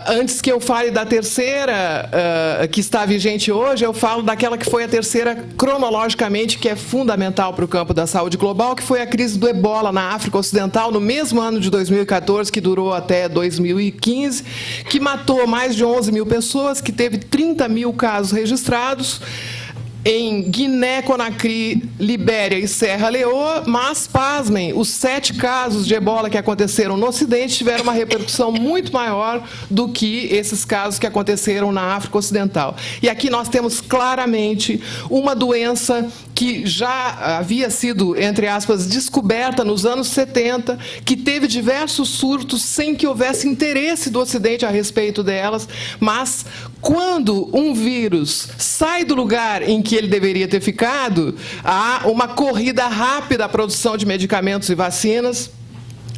Antes que eu fale da terceira, que está vigente hoje, eu falo daquela que foi a terceira cronologicamente, que é fundamental para o campo da saúde global, que foi a crise do ebola na África Ocidental, no mesmo ano de 2014, que durou até 2015, que matou mais de 11 mil pessoas, que teve 30 mil casos registrados. em Guiné, Conakry, Libéria e Serra Leoa, mas, pasmem, os 7 casos de ebola que aconteceram no Ocidente tiveram uma repercussão muito maior do que esses casos que aconteceram na África Ocidental. E aqui nós temos claramente uma doença que já havia sido, entre aspas, descoberta nos anos 70, que teve diversos surtos sem que houvesse interesse do Ocidente a respeito delas, mas quando um vírus sai do lugar em que ele deveria ter ficado, há uma corrida rápida à produção de medicamentos e vacinas,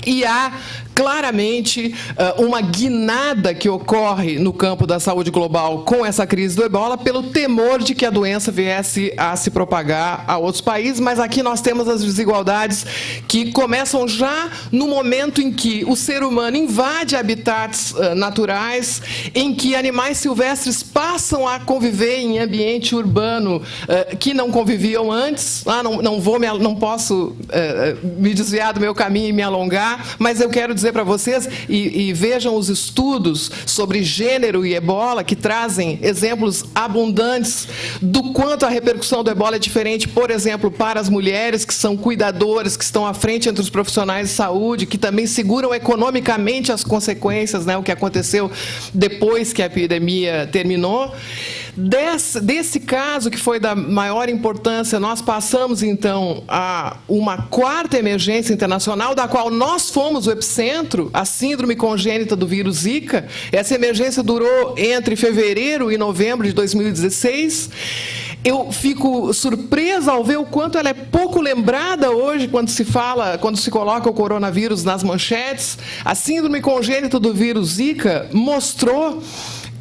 e há claramente uma guinada que ocorre no campo da saúde global com essa crise do ebola pelo temor de que a doença viesse a se propagar a outros países, mas aqui nós temos as desigualdades que começam já no momento em que o ser humano invade habitats naturais, em que animais silvestres passam a conviver em ambiente urbano que não conviviam antes. Não posso me desviar do meu caminho e me alongar, mas eu quero dizer para vocês, e vejam os estudos sobre gênero e ebola, que trazem exemplos abundantes do quanto a repercussão do ebola é diferente, por exemplo, para as mulheres que são cuidadoras, que estão à frente entre os profissionais de saúde, que também seguram economicamente as consequências, né, o que aconteceu depois que a epidemia terminou. Desse caso, que foi da maior importância, nós passamos, então, a uma 4ª emergência internacional, da qual nós fomos o epicentro, a síndrome congênita do vírus Zika. Essa emergência durou entre fevereiro e novembro de 2016. Eu fico surpresa ao ver o quanto ela é pouco lembrada hoje quando se coloca o coronavírus nas manchetes. A síndrome congênita do vírus Zika mostrou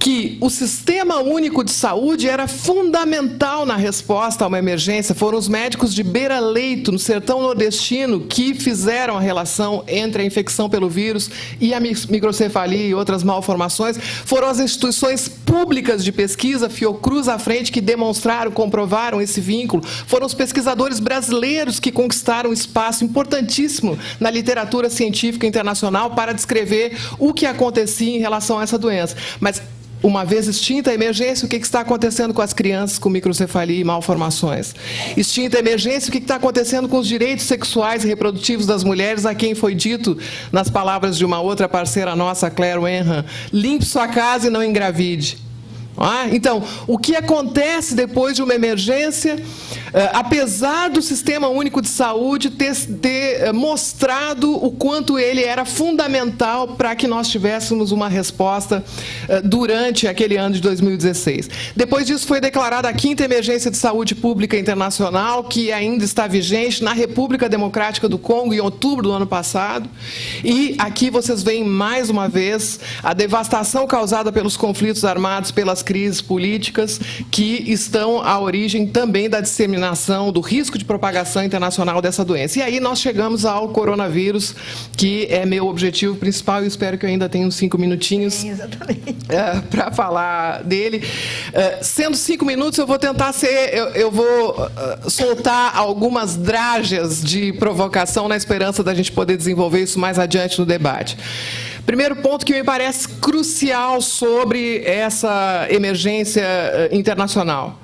que o Sistema Único de Saúde era fundamental na resposta a uma emergência. Foram os médicos de beira-leito, no sertão nordestino, que fizeram a relação entre a infecção pelo vírus e a microcefalia e outras malformações. Foram as instituições públicas de pesquisa, Fiocruz à frente, que demonstraram, comprovaram esse vínculo. Foram os pesquisadores brasileiros que conquistaram um espaço importantíssimo na literatura científica internacional para descrever o que acontecia em relação a essa doença. Mas, uma vez extinta a emergência, o que está acontecendo com as crianças com microcefalia e malformações? Extinta a emergência, o que está acontecendo com os direitos sexuais e reprodutivos das mulheres, a quem foi dito, nas palavras de uma outra parceira nossa, Claire Wenham, limpe sua casa e não engravide. Então, o que acontece depois de uma emergência, apesar do Sistema Único de Saúde ter mostrado o quanto ele era fundamental para que nós tivéssemos uma resposta durante aquele ano de 2016. Depois disso foi declarada a 5ª Emergência de Saúde Pública Internacional, que ainda está vigente na República Democrática do Congo, em outubro do ano passado. E aqui vocês veem mais uma vez a devastação causada pelos conflitos armados, pelas crises políticas, que estão à origem também da disseminação, do risco de propagação internacional dessa doença. E aí nós chegamos ao coronavírus, que é meu objetivo principal, e espero que eu ainda tenha uns 5 minutinhos para falar dele. Sendo 5 minutos, eu vou tentar soltar algumas drágeas de provocação na esperança da gente poder desenvolver isso mais adiante no debate. Primeiro ponto que me parece crucial sobre essa emergência internacional.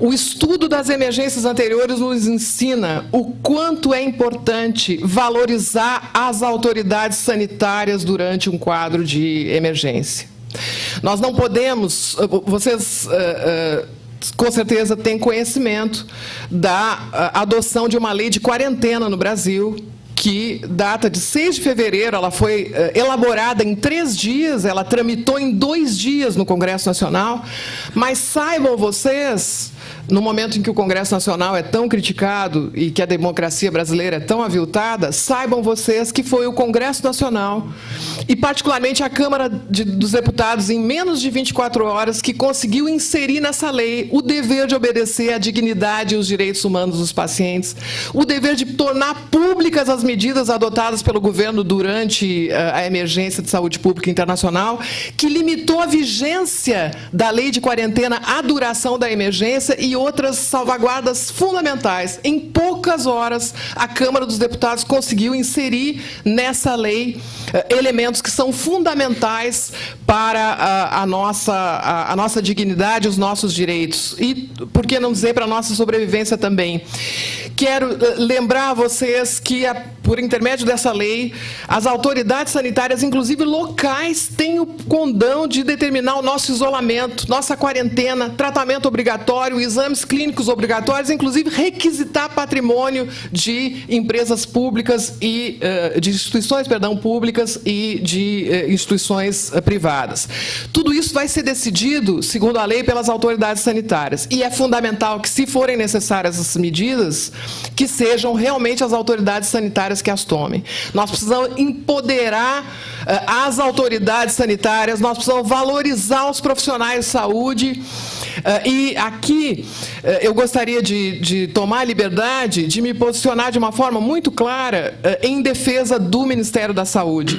O estudo das emergências anteriores nos ensina o quanto é importante valorizar as autoridades sanitárias durante um quadro de emergência. Nós não podemos, vocês com certeza têm conhecimento da adoção de uma lei de quarentena no Brasil, que data de 6 de fevereiro, ela foi elaborada em 3 dias, ela tramitou em 2 dias no Congresso Nacional, mas saibam vocês, no momento em que o Congresso Nacional é tão criticado e que a democracia brasileira é tão aviltada, saibam vocês que foi o Congresso Nacional e particularmente a Câmara dos Deputados, em menos de 24 horas, que conseguiu inserir nessa lei o dever de obedecer à dignidade e os direitos humanos dos pacientes, o dever de tornar públicas as medidas adotadas pelo governo durante a emergência de saúde pública internacional, que limitou a vigência da lei de quarentena à duração da emergência e outras salvaguardas fundamentais. Em poucas horas, a Câmara dos Deputados conseguiu inserir nessa lei elementos que são fundamentais para a nossa dignidade, os nossos direitos. E, por que não dizer, para a nossa sobrevivência também. Quero lembrar a vocês que, por intermédio dessa lei, as autoridades sanitárias, inclusive locais, têm o condão de determinar o nosso isolamento, nossa quarentena, tratamento obrigatório, exames clínicos obrigatórios, inclusive requisitar patrimônio de empresas públicas e de instituições, públicas e de instituições privadas. Tudo isso vai ser decidido, segundo a lei, pelas autoridades sanitárias. E é fundamental que, se forem necessárias essas medidas, que sejam realmente as autoridades sanitárias que as tomem. Nós precisamos empoderar as autoridades sanitárias, nós precisamos valorizar os profissionais de saúde. E aqui eu gostaria de tomar a liberdade de me posicionar de uma forma muito clara em defesa do Ministério da Saúde.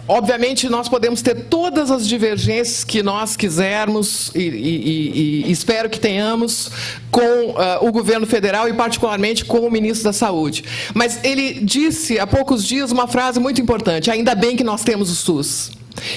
Obviamente, nós podemos ter todas as divergências que nós quisermos e espero que tenhamos com o governo federal e, particularmente, com o ministro da Saúde. Mas ele disse há poucos dias uma frase muito importante: ainda bem que nós temos o SUS.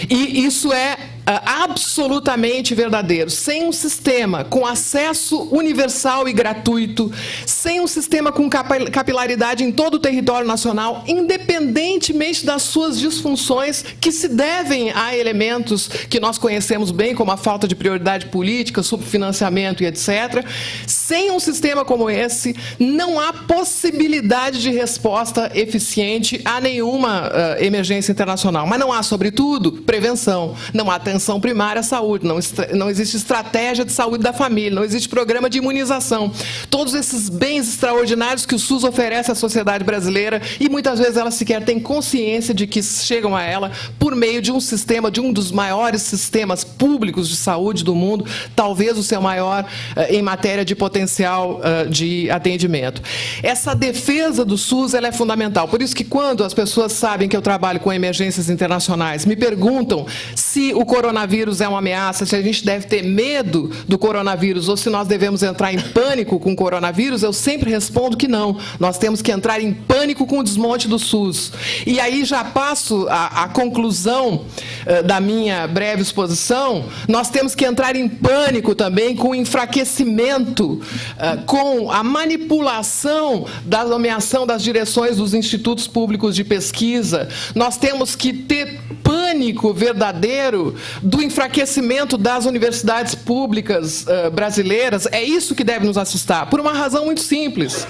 E isso é absolutamente verdadeiro. Sem um sistema com acesso universal e gratuito, sem um sistema com capilaridade em todo o território nacional, independentemente das suas disfunções, que se devem a elementos que nós conhecemos bem, como a falta de prioridade política, subfinanciamento e etc., sem um sistema como esse, não há possibilidade de resposta eficiente a nenhuma emergência internacional. Mas não há, sobretudo, prevenção. Não há atenção primária à saúde, não existe estratégia de saúde da família, não existe programa de imunização. Todos esses bens extraordinários que o SUS oferece à sociedade brasileira, e muitas vezes ela sequer tem consciência de que chegam a ela por meio de um sistema, de um dos maiores sistemas públicos de saúde do mundo, talvez o seu maior em matéria de potencial de atendimento. Essa defesa do SUS, ela é fundamental. Por isso que, quando as pessoas sabem que eu trabalho com emergências internacionais, me perguntam se o coronavírus é uma ameaça, se a gente deve ter medo do coronavírus ou se nós devemos entrar em pânico com o coronavírus, eu sempre respondo que não. Nós temos que entrar em pânico com o desmonte do SUS. E aí já passo a conclusão da minha breve exposição. Nós temos que entrar em pânico também com o enfraquecimento, com a manipulação da nomeação das direções dos institutos públicos de pesquisa. Nós temos que ter pânico verdadeiro do enfraquecimento das universidades públicas brasileiras. É isso que deve nos assustar, por uma razão muito simples.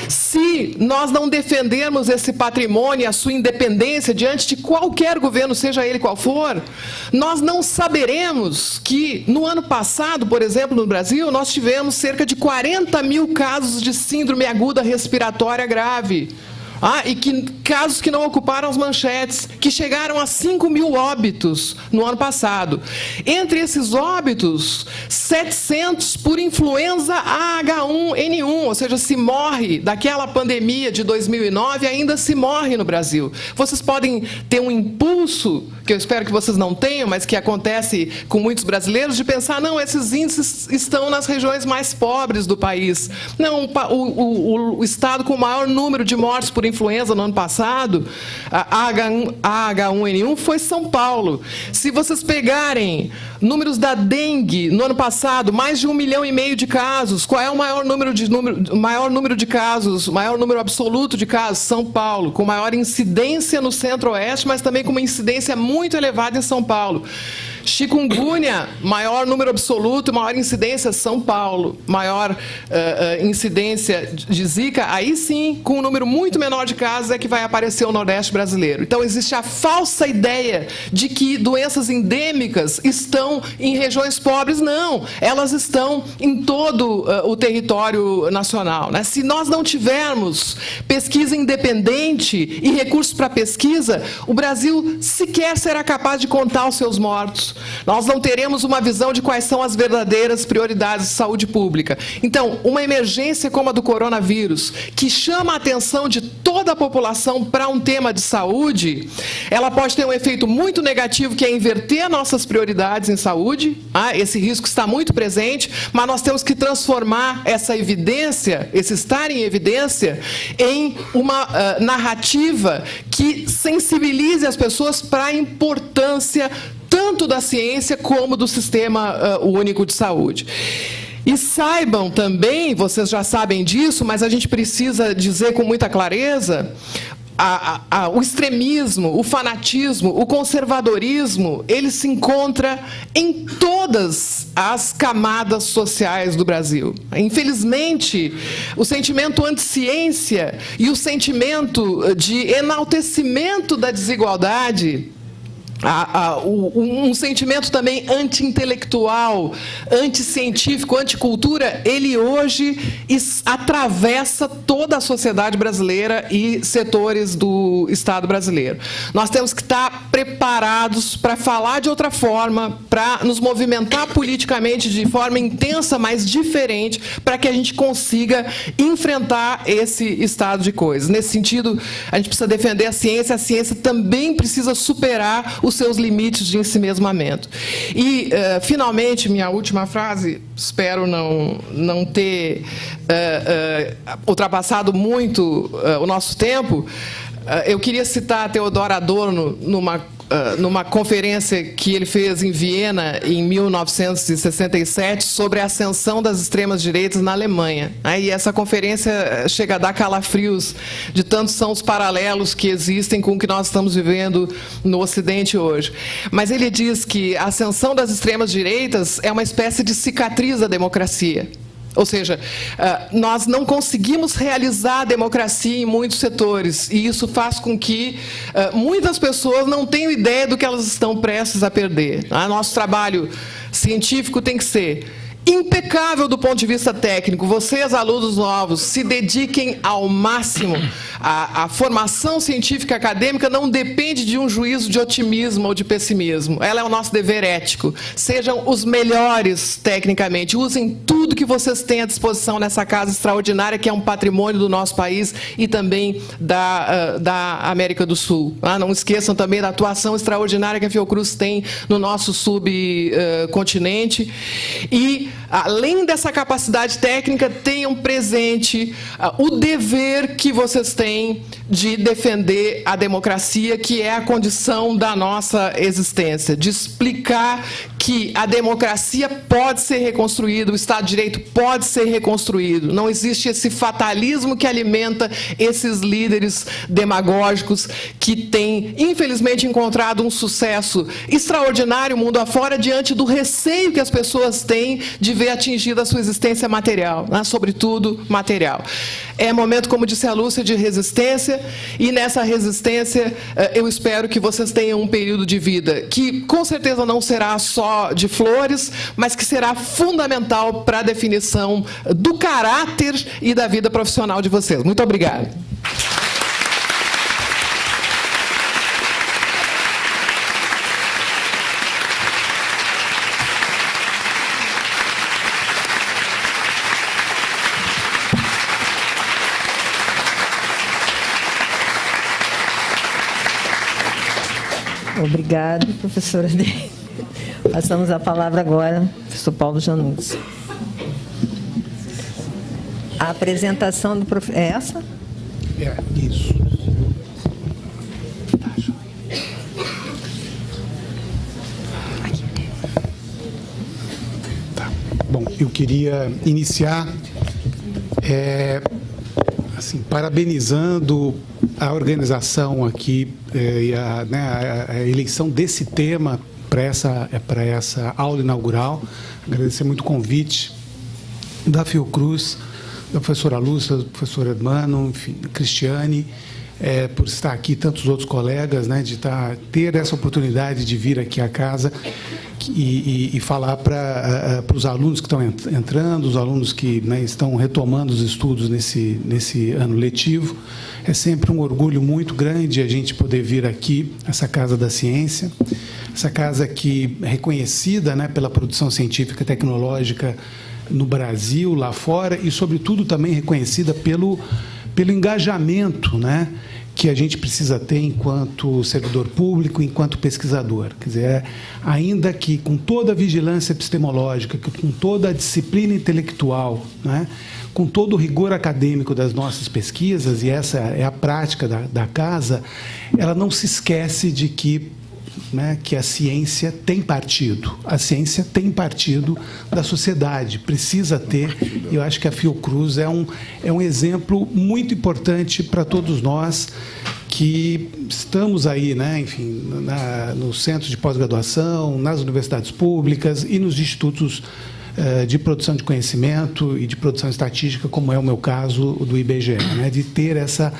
Se nós não defendermos esse patrimônio e a sua independência diante de qualquer governo, seja ele qual for, nós não saberemos que, no ano passado, por exemplo, no Brasil, nós tivemos cerca de 40 mil casos de síndrome aguda respiratória grave. E casos que não ocuparam as manchetes, que chegaram a 5 mil óbitos no ano passado. Entre esses óbitos, 700 por influenza H1N1, ou seja, se morre daquela pandemia de 2009, ainda se morre no Brasil. Vocês podem ter um impulso, que eu espero que vocês não tenham, mas que acontece com muitos brasileiros, de pensar, não, esses índices estão nas regiões mais pobres do país. Não, o estado com o maior número de mortes por influenza no ano passado, a H1N1, foi São Paulo. Se vocês pegarem números da dengue no ano passado, mais de 1,5 milhão de casos. Qual é o maior número de casos, maior número absoluto de casos? São Paulo, com maior incidência no Centro-Oeste, mas também com uma incidência muito elevada em São Paulo. Chikungunya, maior número absoluto, maior incidência, São Paulo. Maior incidência de Zika, aí sim, com um número muito menor de casos, é que vai aparecer o Nordeste brasileiro. Então, existe a falsa ideia de que doenças endêmicas estão em regiões pobres. Não, elas estão em todo o território nacional, né? Se nós não tivermos pesquisa independente e recursos para pesquisa, o Brasil sequer será capaz de contar os seus mortos. isso. Nós não teremos uma visão de quais são as verdadeiras prioridades de saúde pública. Então, uma emergência como a do coronavírus, que chama a atenção de toda a população para um tema de saúde, ela pode ter um efeito muito negativo, que é inverter nossas prioridades em saúde. Esse risco está muito presente, mas nós temos que transformar essa evidência, esse estar em evidência, em uma narrativa que sensibilize as pessoas para a importância tanto da ciência como do Sistema Único de Saúde. E saibam também, vocês já sabem disso, mas a gente precisa dizer com muita clareza, o extremismo, o fanatismo, o conservadorismo, ele se encontra em todas as camadas sociais do Brasil. Infelizmente, o sentimento anti-ciência e o sentimento de enaltecimento da desigualdade, um sentimento também anti-intelectual, anti-científico, anti-cultura, ele hoje atravessa toda a sociedade brasileira e setores do Estado brasileiro. Nós temos que estar preparados para falar de outra forma, para nos movimentar politicamente de forma intensa, mas diferente, para que a gente consiga enfrentar esse estado de coisas. Nesse sentido, a gente precisa defender a ciência também precisa superar os seus limites de ensimesmamento. E, finalmente, minha última frase, espero não ter ultrapassado muito o nosso tempo, eu queria citar Theodor Adorno numa conferência que ele fez em Viena em 1967 sobre a ascensão das extremas-direitas na Alemanha. E essa conferência chega a dar calafrios de tantos são os paralelos que existem com o que nós estamos vivendo no Ocidente hoje. Mas ele diz que a ascensão das extremas-direitas é uma espécie de cicatriz da democracia. Ou seja, nós não conseguimos realizar a democracia em muitos setores, e isso faz com que muitas pessoas não tenham ideia do que elas estão prestes a perder. Nosso trabalho científico tem que ser impecável do ponto de vista técnico. Vocês, alunos novos, se dediquem ao máximo. A formação científica acadêmica não depende de um juízo de otimismo ou de pessimismo. Ela é o nosso dever ético. Sejam os melhores tecnicamente. Usem tudo que vocês têm à disposição nessa casa extraordinária, que é um patrimônio do nosso país e também da América do Sul. Não esqueçam também da atuação extraordinária que a Fiocruz tem no nosso subcontinente. E, além dessa capacidade técnica, tenham presente o dever que vocês têm de defender a democracia, que é a condição da nossa existência, de explicar que a democracia pode ser reconstruída, o Estado de Direito pode ser reconstruído. Não existe esse fatalismo que alimenta esses líderes demagógicos que têm, infelizmente, encontrado um sucesso extraordinário mundo afora diante do receio que as pessoas têm de ver atingida a sua existência material, sobretudo material. É momento, como disse a Lúcia, de resistência, e nessa resistência eu espero que vocês tenham um período de vida que com certeza não será só de flores, mas que será fundamental para a definição do caráter e da vida profissional de vocês. Muito obrigada. Obrigada, professora Deise. Passamos a palavra agora ao professor Paulo Januzzi. A apresentação do professor... É essa? É, isso. Tá. Bom, eu queria iniciar assim, parabenizando a organização aqui e a eleição desse tema para essa aula inaugural. Agradecer muito o convite da Fiocruz, da professora Lúcia, do professor Edmano, enfim, Cristiane, por estar aqui, tantos outros colegas, de ter essa oportunidade de vir aqui à casa e falar para os alunos que estão entrando, os alunos que estão retomando os estudos nesse ano letivo. É sempre um orgulho muito grande a gente poder vir aqui, essa Casa da Ciência. essa casa que é reconhecida, né, pela produção científica e tecnológica no Brasil, lá fora, e, sobretudo, também reconhecida pelo engajamento, né, que a gente precisa ter enquanto servidor público, enquanto pesquisador. Quer dizer, ainda que com toda a vigilância epistemológica, com toda a disciplina intelectual, né, com todo o rigor acadêmico das nossas pesquisas, e essa é a prática da casa, ela não se esquece de que, né, que a ciência tem partido. A ciência tem partido da sociedade, precisa ter. Eu acho que a Fiocruz é um exemplo muito importante para todos nós que estamos aí, né, enfim, no centro de pós-graduação, nas universidades públicas e nos institutos de produção de conhecimento e de produção estatística, como é o meu caso do IBGE, né, de ter essa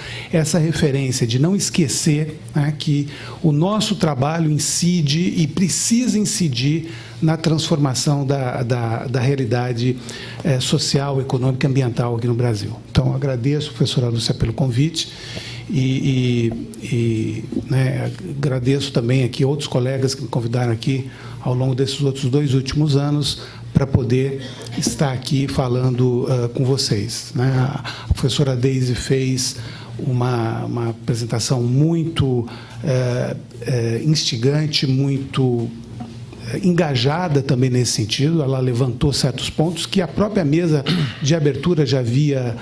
referência, de não esquecer, né, que o nosso trabalho incide e precisa incidir na transformação da realidade social, econômica e ambiental aqui no Brasil. Então, agradeço, professora Lúcia, pelo convite né, agradeço também aqui outros colegas que me convidaram aqui ao longo desses outros 2 últimos anos para poder estar aqui falando com vocês, né? A professora Deise fez uma apresentação muito instigante, muito engajada também nesse sentido. Ela levantou certos pontos que a própria mesa de abertura já havia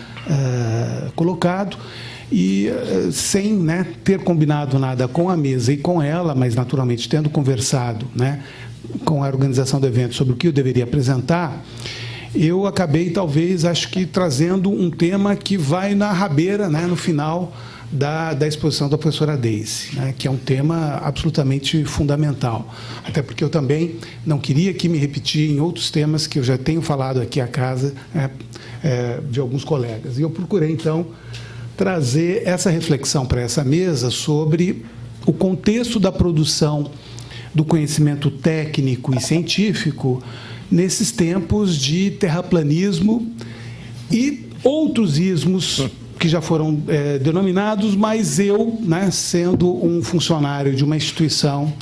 colocado, e sem, né, ter combinado nada com a mesa e com ela, mas naturalmente tendo conversado, né, com a organização do evento sobre o que eu deveria apresentar, eu acabei, talvez, acho que trazendo um tema que vai na rabeira, né, no final da exposição da professora Deise, né, que é um tema absolutamente fundamental. Até porque eu também não queria aqui me repetir em outros temas que eu já tenho falado aqui à casa, de alguns colegas. E eu procurei, então, trazer essa reflexão para essa mesa sobre o contexto da produção do conhecimento técnico e científico nesses tempos de terraplanismo e outros ismos que já foram denominados, mas eu, né, sendo um funcionário de uma instituição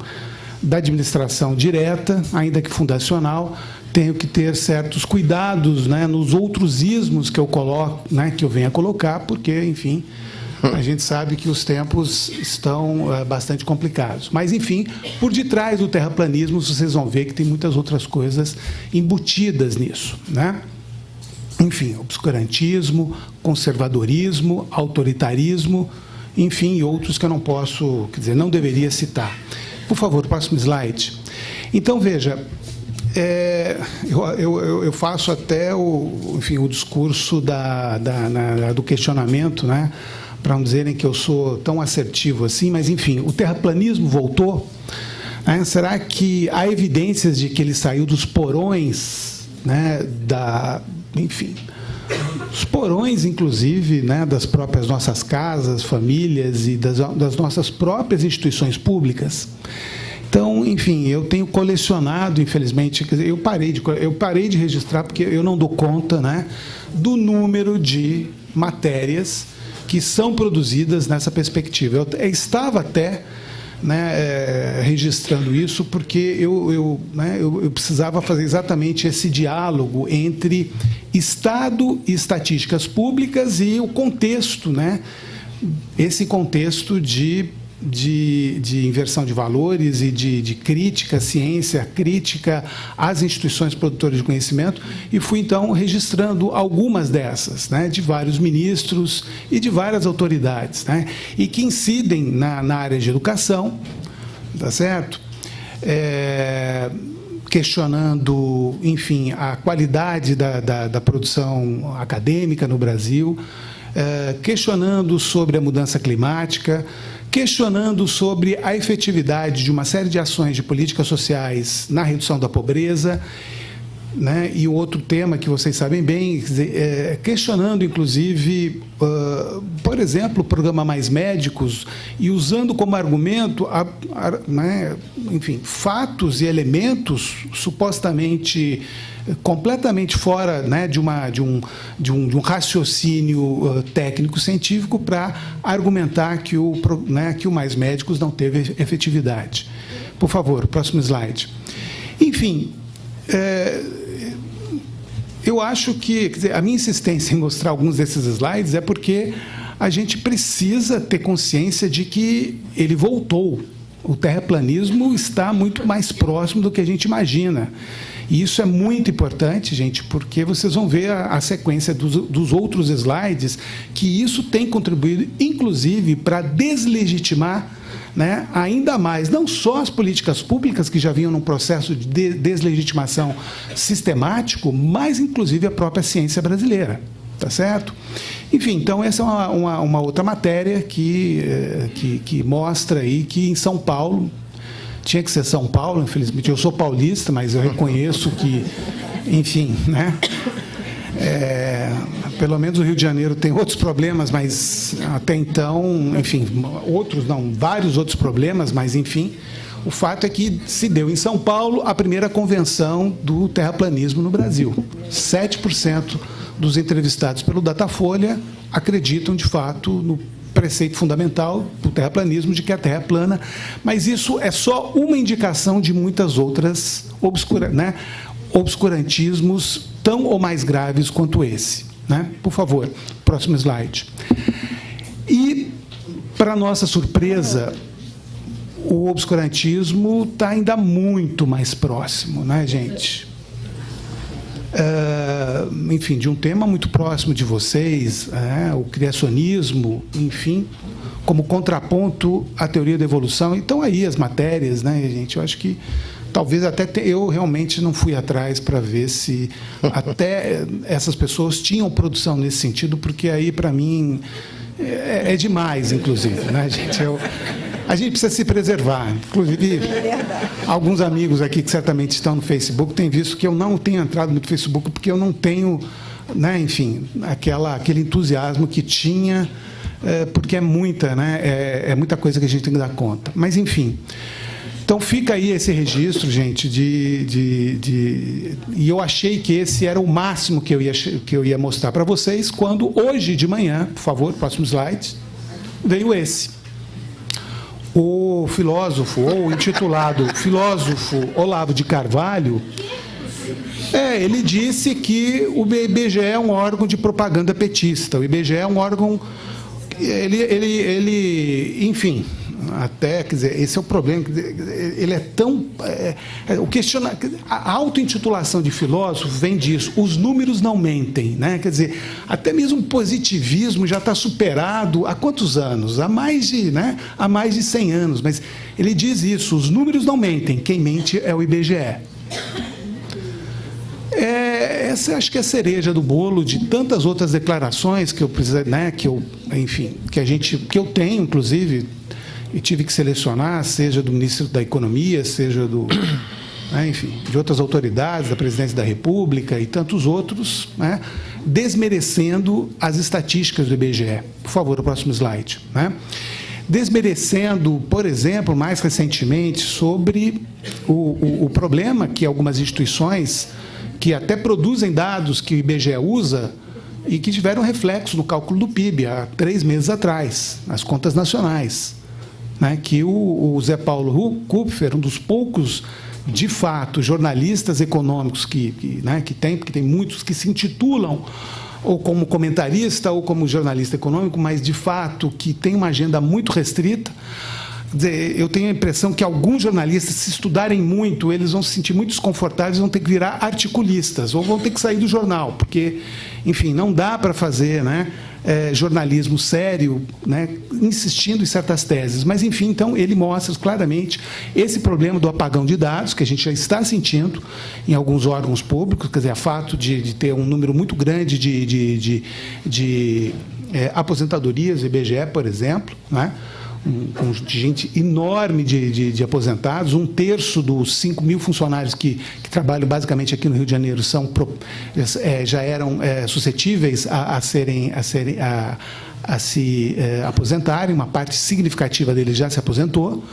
da administração direta, ainda que fundacional, tenho que ter certos cuidados, né, nos outros ismos que eu coloco, né, que eu venho a colocar, porque, enfim, a gente sabe que os tempos estão bastante complicados. Mas, enfim, por detrás do terraplanismo, vocês vão ver que tem muitas outras coisas embutidas nisso, né? Enfim, obscurantismo, conservadorismo, autoritarismo, enfim, e outros que eu não posso, quer dizer, não deveria citar. Por favor, próximo slide. Então, veja, eu faço até o discurso do questionamento, né, para não dizerem que eu sou tão assertivo assim, mas, enfim, o terraplanismo voltou, né? Será que há evidências de que ele saiu dos porões, né, enfim, os porões, inclusive, né, das próprias nossas casas, famílias e das nossas próprias instituições públicas? Então, enfim, eu tenho colecionado, infelizmente, quer dizer, eu parei de registrar porque eu não dou conta, né, do número de matérias que são produzidas nessa perspectiva. Eu estava até, né, registrando isso porque eu precisava fazer exatamente esse diálogo entre Estado e estatísticas públicas e o contexto, né, esse contexto de inversão de valores e de crítica à ciência, crítica às instituições produtoras de conhecimento, e fui, então, registrando algumas dessas, né, de vários ministros e de várias autoridades, né, e que incidem na área de educação, tá certo? Questionando, enfim, a qualidade da produção acadêmica no Brasil, questionando sobre a mudança climática, questionando sobre a efetividade de uma série de ações de políticas sociais na redução da pobreza, né? E o outro tema que vocês sabem bem, questionando, inclusive, por exemplo, o programa Mais Médicos, e usando como argumento, né, enfim, fatos e elementos supostamente completamente fora, né, de um raciocínio técnico-científico para argumentar que o Mais Médicos não teve efetividade. Por favor, próximo slide. Enfim, eu acho que, quer dizer, a minha insistência em mostrar alguns desses slides é porque a gente precisa ter consciência de que ele voltou. O terraplanismo está muito mais próximo do que a gente imagina. E isso é muito importante, gente, porque vocês vão ver a sequência dos outros slides, que isso tem contribuído, inclusive, para deslegitimar, né, ainda mais, não só as políticas públicas, que já vinham num processo de deslegitimação sistemático, mas, inclusive, a própria ciência brasileira. Tá certo? Enfim, então, essa é uma outra matéria que mostra aí que, em São Paulo, tinha que ser São Paulo, infelizmente, eu sou paulista, mas eu reconheço que, enfim, né? Pelo menos o Rio de Janeiro tem outros problemas, mas até então, enfim, outros não, vários outros problemas, mas enfim, o fato é que se deu em São Paulo a primeira convenção do terraplanismo no Brasil. 7% dos entrevistados pelo Datafolha acreditam, de fato, no preceito fundamental do terraplanismo, de que a Terra é plana, mas isso é só uma indicação de muitas outras obscurantismos tão ou mais graves quanto esse. Né? Por favor, próximo slide. E, para nossa surpresa, o obscurantismo está ainda muito mais próximo, né, gente? Enfim, de um tema muito próximo de vocês, o criacionismo, enfim, como contraponto à teoria da evolução. Então, aí as matérias, né, gente? Eu acho que talvez até eu realmente não fui atrás para ver se até essas pessoas tinham produção nesse sentido, porque aí, para mim, é demais, inclusive, né, gente? A gente precisa se preservar. Inclusive, alguns amigos aqui que certamente estão no Facebook têm visto que eu não tenho entrado no Facebook porque eu não tenho, né, enfim, aquele entusiasmo que tinha, porque é muita, né, é muita coisa que a gente tem que dar conta. Mas, enfim. Então, fica aí esse registro, gente, e eu achei que esse era o máximo que eu ia mostrar para vocês, quando, hoje de manhã, por favor, próximo slide, veio esse. O filósofo, ou intitulado filósofo Olavo de Carvalho, ele disse que o IBGE é um órgão de propaganda petista. O IBGE é um órgão... Ele enfim... Até, quer dizer, esse é o problema, ele é tão... a auto-intitulação de filósofo vem disso, os números não mentem, né? Quer dizer, até mesmo o positivismo já está superado há quantos anos? Há mais de 100 anos, mas ele diz isso, os números não mentem, quem mente é o IBGE. Essa acho que é a cereja do bolo de tantas outras declarações que eu preciso, né, que eu tenho, inclusive, e tive que selecionar, seja do ministro da Economia, seja enfim, de outras autoridades, da Presidência da República e tantos outros, né, desmerecendo as estatísticas do IBGE. Por favor, o próximo slide. Né? Desmerecendo, por exemplo, mais recentemente, sobre o problema que algumas instituições que até produzem dados que o IBGE usa e que tiveram reflexo no cálculo do PIB há 3 meses atrás, nas contas nacionais. Né, que o Zé Paulo Kupfer, um dos poucos, de fato, jornalistas econômicos que tem muitos que se intitulam ou como comentarista ou como jornalista econômico, mas, de fato, que tem uma agenda muito restrita. Eu tenho a impressão que alguns jornalistas, se estudarem muito, eles vão se sentir muito desconfortáveis, vão ter que virar articulistas, ou vão ter que sair do jornal, porque, enfim, não dá para fazer, né, jornalismo sério, né, insistindo em certas teses. Mas, enfim, então, ele mostra claramente esse problema do apagão de dados, que a gente já está sentindo em alguns órgãos públicos, quer dizer, o fato de ter um número muito grande de aposentadorias do IBGE, por exemplo, né, um contingente enorme de aposentados, 1/3 dos 5 mil funcionários que trabalham basicamente aqui no Rio de Janeiro já eram suscetíveis a se aposentarem, uma parte significativa deles já se aposentou.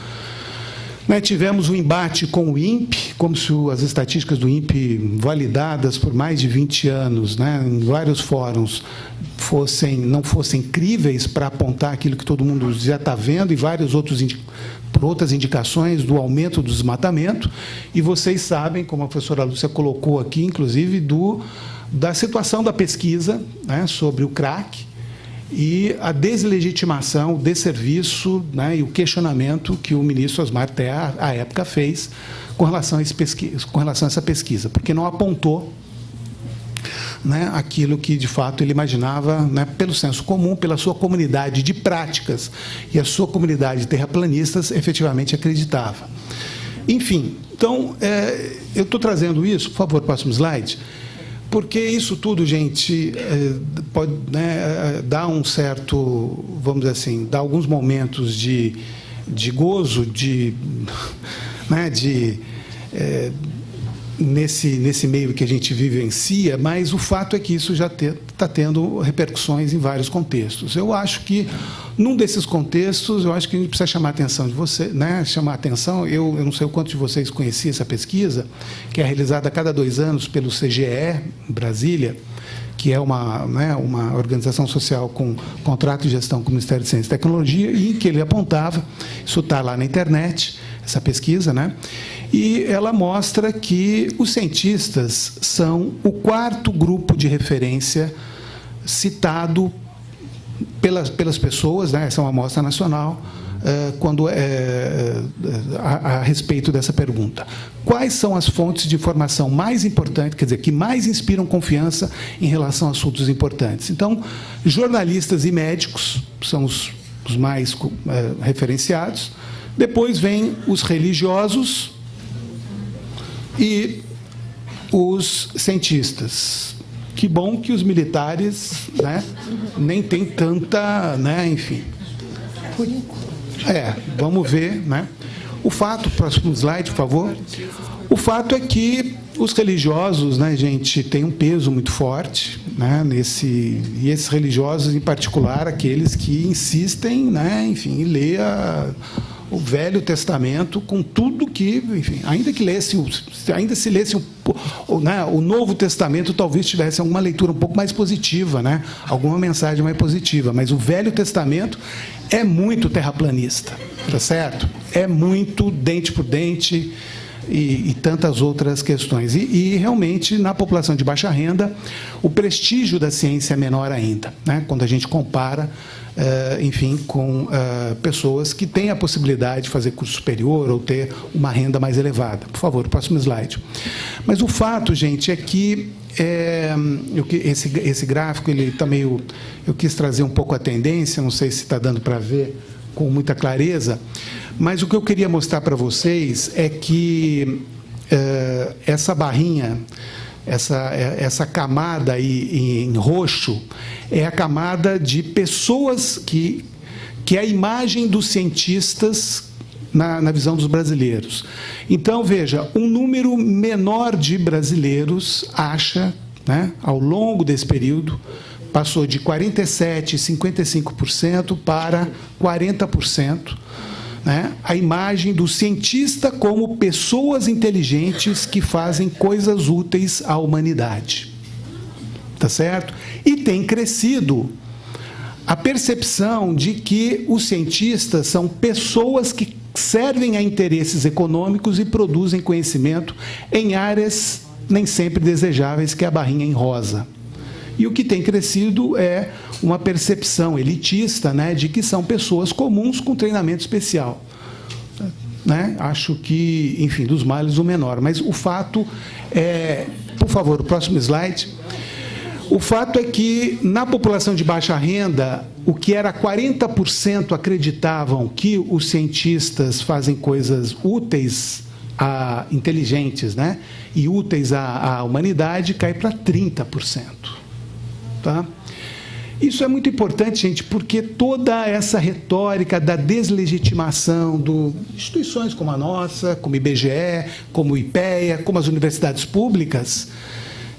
Tivemos um embate com o INPE, como se as estatísticas do INPE, validadas por mais de 20 anos, em vários fóruns, não fossem críveis para apontar aquilo que todo mundo já está vendo, e vários por outras indicações do aumento do desmatamento. E vocês sabem, como a professora Lúcia colocou aqui, inclusive, da situação da pesquisa sobre o crack, e a deslegitimação, o desserviço, e o questionamento que o ministro Osmar Terra, à época, fez com relação a essa pesquisa, porque não apontou aquilo que, de fato, ele imaginava, pelo senso comum, pela sua comunidade de práticas, e a sua comunidade de terraplanistas efetivamente acreditava. Enfim, então, eu estou trazendo isso, por favor, próximo slide, porque isso tudo, gente, pode dar um certo, vamos dizer assim, dar alguns momentos de gozo, nesse meio que a gente vivencia, mas o fato é que isso já está tendo repercussões em vários contextos. Eu acho que, num desses contextos, eu acho que a gente precisa chamar a atenção de você, chamar a atenção. Eu não sei o quanto de vocês conheciam essa pesquisa, que é realizada a cada 2 anos pelo CGE, em Brasília, que é uma organização social com contrato de gestão com o Ministério de Ciência e Tecnologia, e que ele apontava, isso está lá na internet, essa pesquisa, e ela mostra que os cientistas são o 4º grupo de referência citado pelas pessoas, essa é uma amostra nacional, a respeito dessa pergunta. Quais são as fontes de informação mais importantes, quer dizer, que mais inspiram confiança em relação a assuntos importantes? Então, jornalistas e médicos são os mais referenciados. Depois vem os religiosos e os cientistas. Que bom que os militares nem tem tanta, enfim. Vamos ver, O fato, próximo slide, por favor. O fato é que os religiosos, gente, têm um peso muito forte, e esses religiosos, em particular, aqueles que insistem, enfim, em ler o Velho Testamento com tudo que, enfim, ainda se lesse o Novo Testamento, talvez tivesse alguma leitura um pouco mais positiva, alguma mensagem mais positiva, mas o Velho Testamento é muito terraplanista, tá certo? É muito dente por dente e tantas outras questões. E realmente, na população de baixa renda, o prestígio da ciência é menor ainda, quando a gente compara, enfim, com pessoas que têm a possibilidade de fazer curso superior ou ter uma renda mais elevada. Por favor, próximo slide. Mas o fato, gente, é que esse gráfico, ele está meio... Eu quis trazer um pouco a tendência, não sei se está dando para ver com muita clareza, mas o que eu queria mostrar para vocês é que essa barrinha, essa camada aí em roxo, é a camada de pessoas que é a imagem dos cientistas na visão dos brasileiros. Então, veja, um número menor de brasileiros acha, ao longo desse período, passou de 47%, 55% para 40%, a imagem do cientista como pessoas inteligentes que fazem coisas úteis à humanidade. Tá certo? E tem crescido a percepção de que os cientistas são pessoas que servem a interesses econômicos e produzem conhecimento em áreas nem sempre desejáveis, que é a barrinha em rosa. E o que tem crescido é uma percepção elitista, de que são pessoas comuns com treinamento especial. Acho que, enfim, dos males o menor. Mas o fato é... Por favor, o próximo slide. O fato é que, na população de baixa renda, o que era 40% acreditavam que os cientistas fazem coisas úteis, inteligentes, e úteis à humanidade, cai para 30%. Tá? Isso é muito importante, gente, porque toda essa retórica da deslegitimação de instituições como a nossa, como o IBGE, como o IPEA, como as universidades públicas,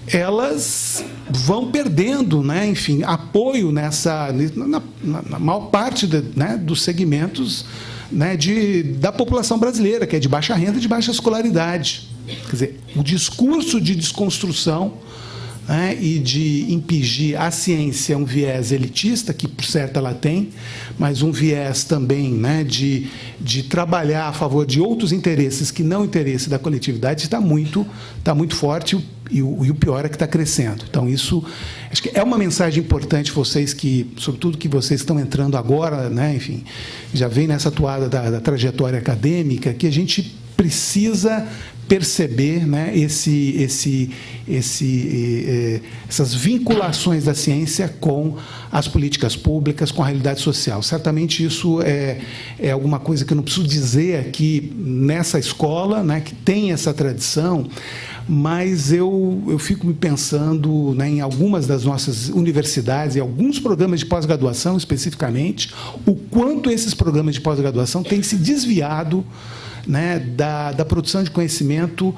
elas vão perdendo, enfim, apoio na maior parte dos segmentos né, da população brasileira, que é de baixa renda e de baixa escolaridade. Quer dizer, o discurso de desconstrução, né, e de impingir a ciência um viés elitista, que por certo ela tem, mas um viés também, né, de trabalhar a favor de outros interesses que não o interesse da coletividade, está muito forte, e o pior é que está crescendo. Então, isso acho que é uma mensagem importante, vocês que, sobretudo que vocês estão entrando agora, né, enfim, já vem nessa toada da trajetória acadêmica, que a gente precisa perceber, né, essas vinculações da ciência com as políticas públicas, com a realidade social. Certamente isso é alguma coisa que eu não preciso dizer aqui nessa escola, né, que tem essa tradição, mas eu fico me pensando, né, em algumas das nossas universidades e alguns programas de pós-graduação, especificamente, o quanto esses programas de pós-graduação têm se desviado, né, da produção de conhecimento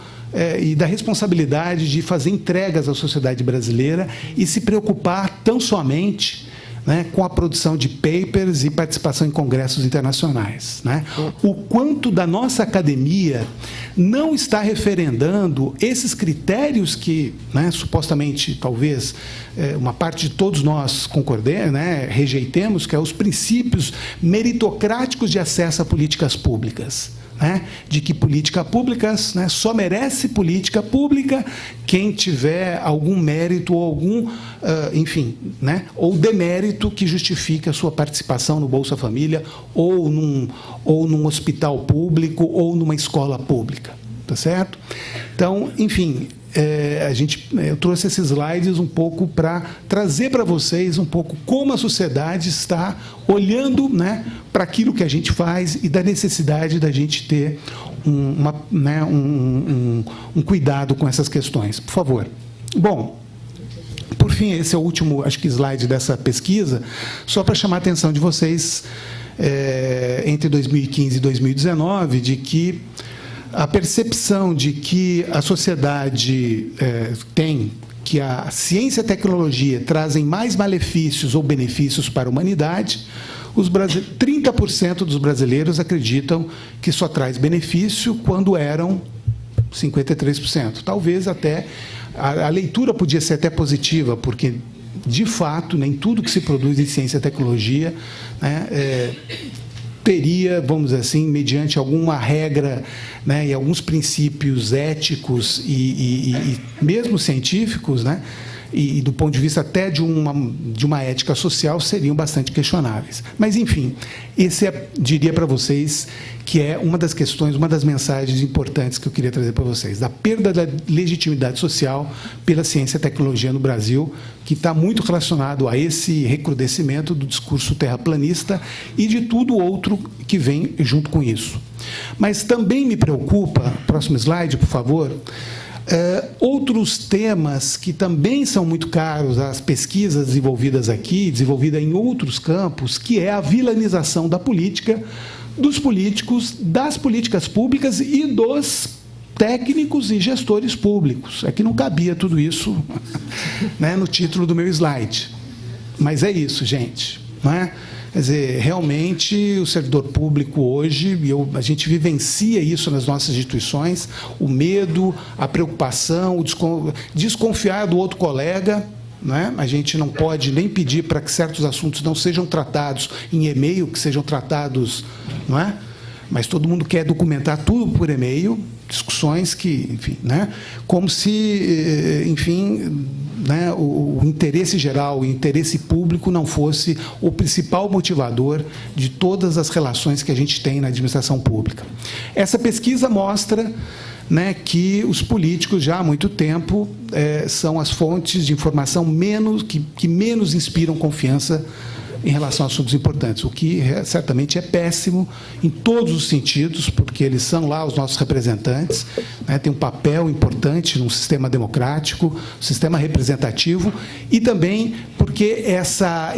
e da responsabilidade de fazer entregas à sociedade brasileira e se preocupar tão somente, né, com a produção de papers e participação em congressos internacionais, né? O quanto da nossa academia não está referendando esses critérios que, né, supostamente, talvez, uma parte de todos nós concordemos, né, rejeitemos, que é os princípios meritocráticos de acesso a políticas públicas. Né, de que política pública, né, só merece política pública quem tiver algum mérito ou algum, enfim, né, ou demérito que justifique a sua participação no Bolsa Família ou num hospital público ou numa escola pública, tá certo? Então, enfim, eu trouxe esses slides um pouco para trazer para vocês um pouco como a sociedade está olhando, né, para aquilo que a gente faz e da necessidade da gente ter um cuidado com essas questões. Por favor. Bom, por fim, esse é o último, acho que, slide dessa pesquisa, só para chamar a atenção de vocês, entre 2015 e 2019, de que a percepção de que a sociedade tem, que a ciência e a tecnologia trazem mais malefícios ou benefícios para a humanidade, 30% dos brasileiros acreditam que só traz benefício, quando eram 53%. Talvez até a leitura podia ser até positiva, porque, de fato, nem tudo que se produz em ciência e tecnologia, né, teria, vamos dizer assim, mediante alguma regra, né, e alguns princípios éticos e mesmo científicos, né, e do ponto de vista até de uma ética social, seriam bastante questionáveis. Mas, enfim, esse diria para vocês que é uma das questões, uma das mensagens importantes que eu queria trazer para vocês, da perda da legitimidade social pela ciência e tecnologia no Brasil, que está muito relacionado a esse recrudescimento do discurso terraplanista e de tudo outro que vem junto com isso. Mas também me preocupa, próximo slide, por favor, outros temas que também são muito caros às pesquisas desenvolvidas aqui, desenvolvidas em outros campos, que é a vilanização da política, dos políticos, das políticas públicas e dos técnicos e gestores públicos. É que não cabia tudo isso, né, no título do meu slide. Mas é isso, gente. Não é? Quer dizer, realmente, o servidor público hoje, a gente vivencia isso nas nossas instituições, o medo, a preocupação, o desconfiar do outro colega, né? A gente não pode nem pedir para que certos assuntos não sejam tratados em e-mail, que sejam tratados, não é? Mas todo mundo quer documentar tudo por e-mail, discussões que, enfim, né? Como se, enfim, né, o interesse geral, o interesse público não fosse o principal motivador de todas as relações que a gente tem na administração pública. Essa pesquisa mostra, né, que os políticos, já há muito tempo, são as fontes de informação que menos inspiram confiança em relação a assuntos importantes, o que certamente é péssimo em todos os sentidos, porque eles são lá os nossos representantes, né, têm um papel importante num sistema democrático, sistema representativo, e também porque essa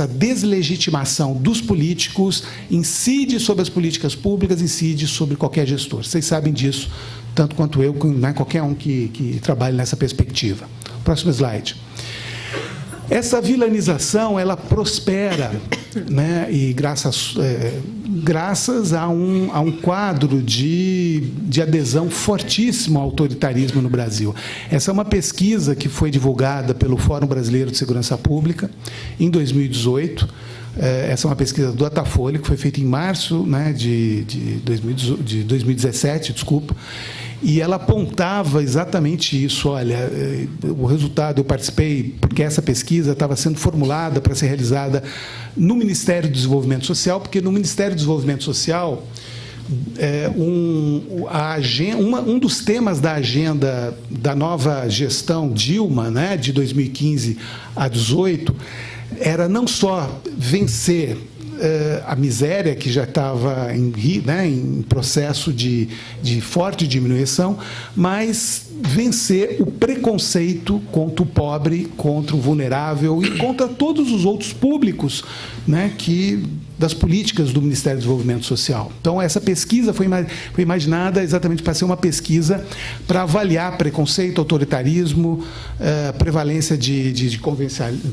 deslegitimação dos políticos incide sobre as políticas públicas, incide sobre qualquer gestor. Vocês sabem disso, tanto quanto eu, né, qualquer um que trabalhe nessa perspectiva. Próximo slide. Essa vilanização, ela prospera, né, e graças graças a um quadro de adesão fortíssimo ao autoritarismo no Brasil. Essa é uma pesquisa que foi divulgada pelo Fórum Brasileiro de Segurança Pública em 2018. Essa é uma pesquisa do Datafolha, que foi feita em março, né, de 2017, desculpa, e ela apontava exatamente isso. Olha, o resultado, eu participei, porque essa pesquisa estava sendo formulada para ser realizada no Ministério do Desenvolvimento Social, porque no Ministério do Desenvolvimento Social, um dos temas da agenda da nova gestão Dilma, né, de 2015 a 2018, era não só vencer a miséria, que já estava em processo de forte diminuição, mas vencer o preconceito contra o pobre, contra o vulnerável e contra todos os outros públicos, né, das políticas do Ministério do Desenvolvimento Social. Então, essa pesquisa foi imaginada exatamente para ser uma pesquisa para avaliar preconceito, autoritarismo, prevalência de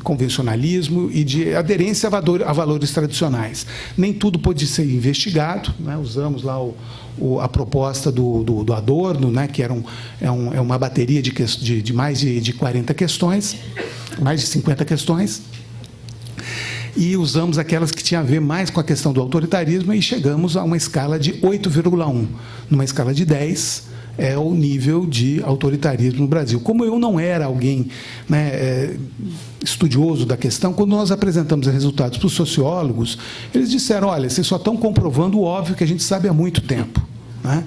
convencionalismo e de aderência a valores tradicionais. Nem tudo pôde ser investigado, né? Usamos lá a proposta do Adorno, né, que é uma bateria de mais de 40 questões, mais de 50 questões, e usamos aquelas que tinham a ver mais com a questão do autoritarismo e chegamos a uma escala de 8,1. Numa escala de 10, é o nível de autoritarismo no Brasil. Como eu não era alguém, né, estudioso da questão, quando nós apresentamos os resultados para os sociólogos, eles disseram: olha, vocês só estão comprovando o óbvio que a gente sabe há muito tempo, né?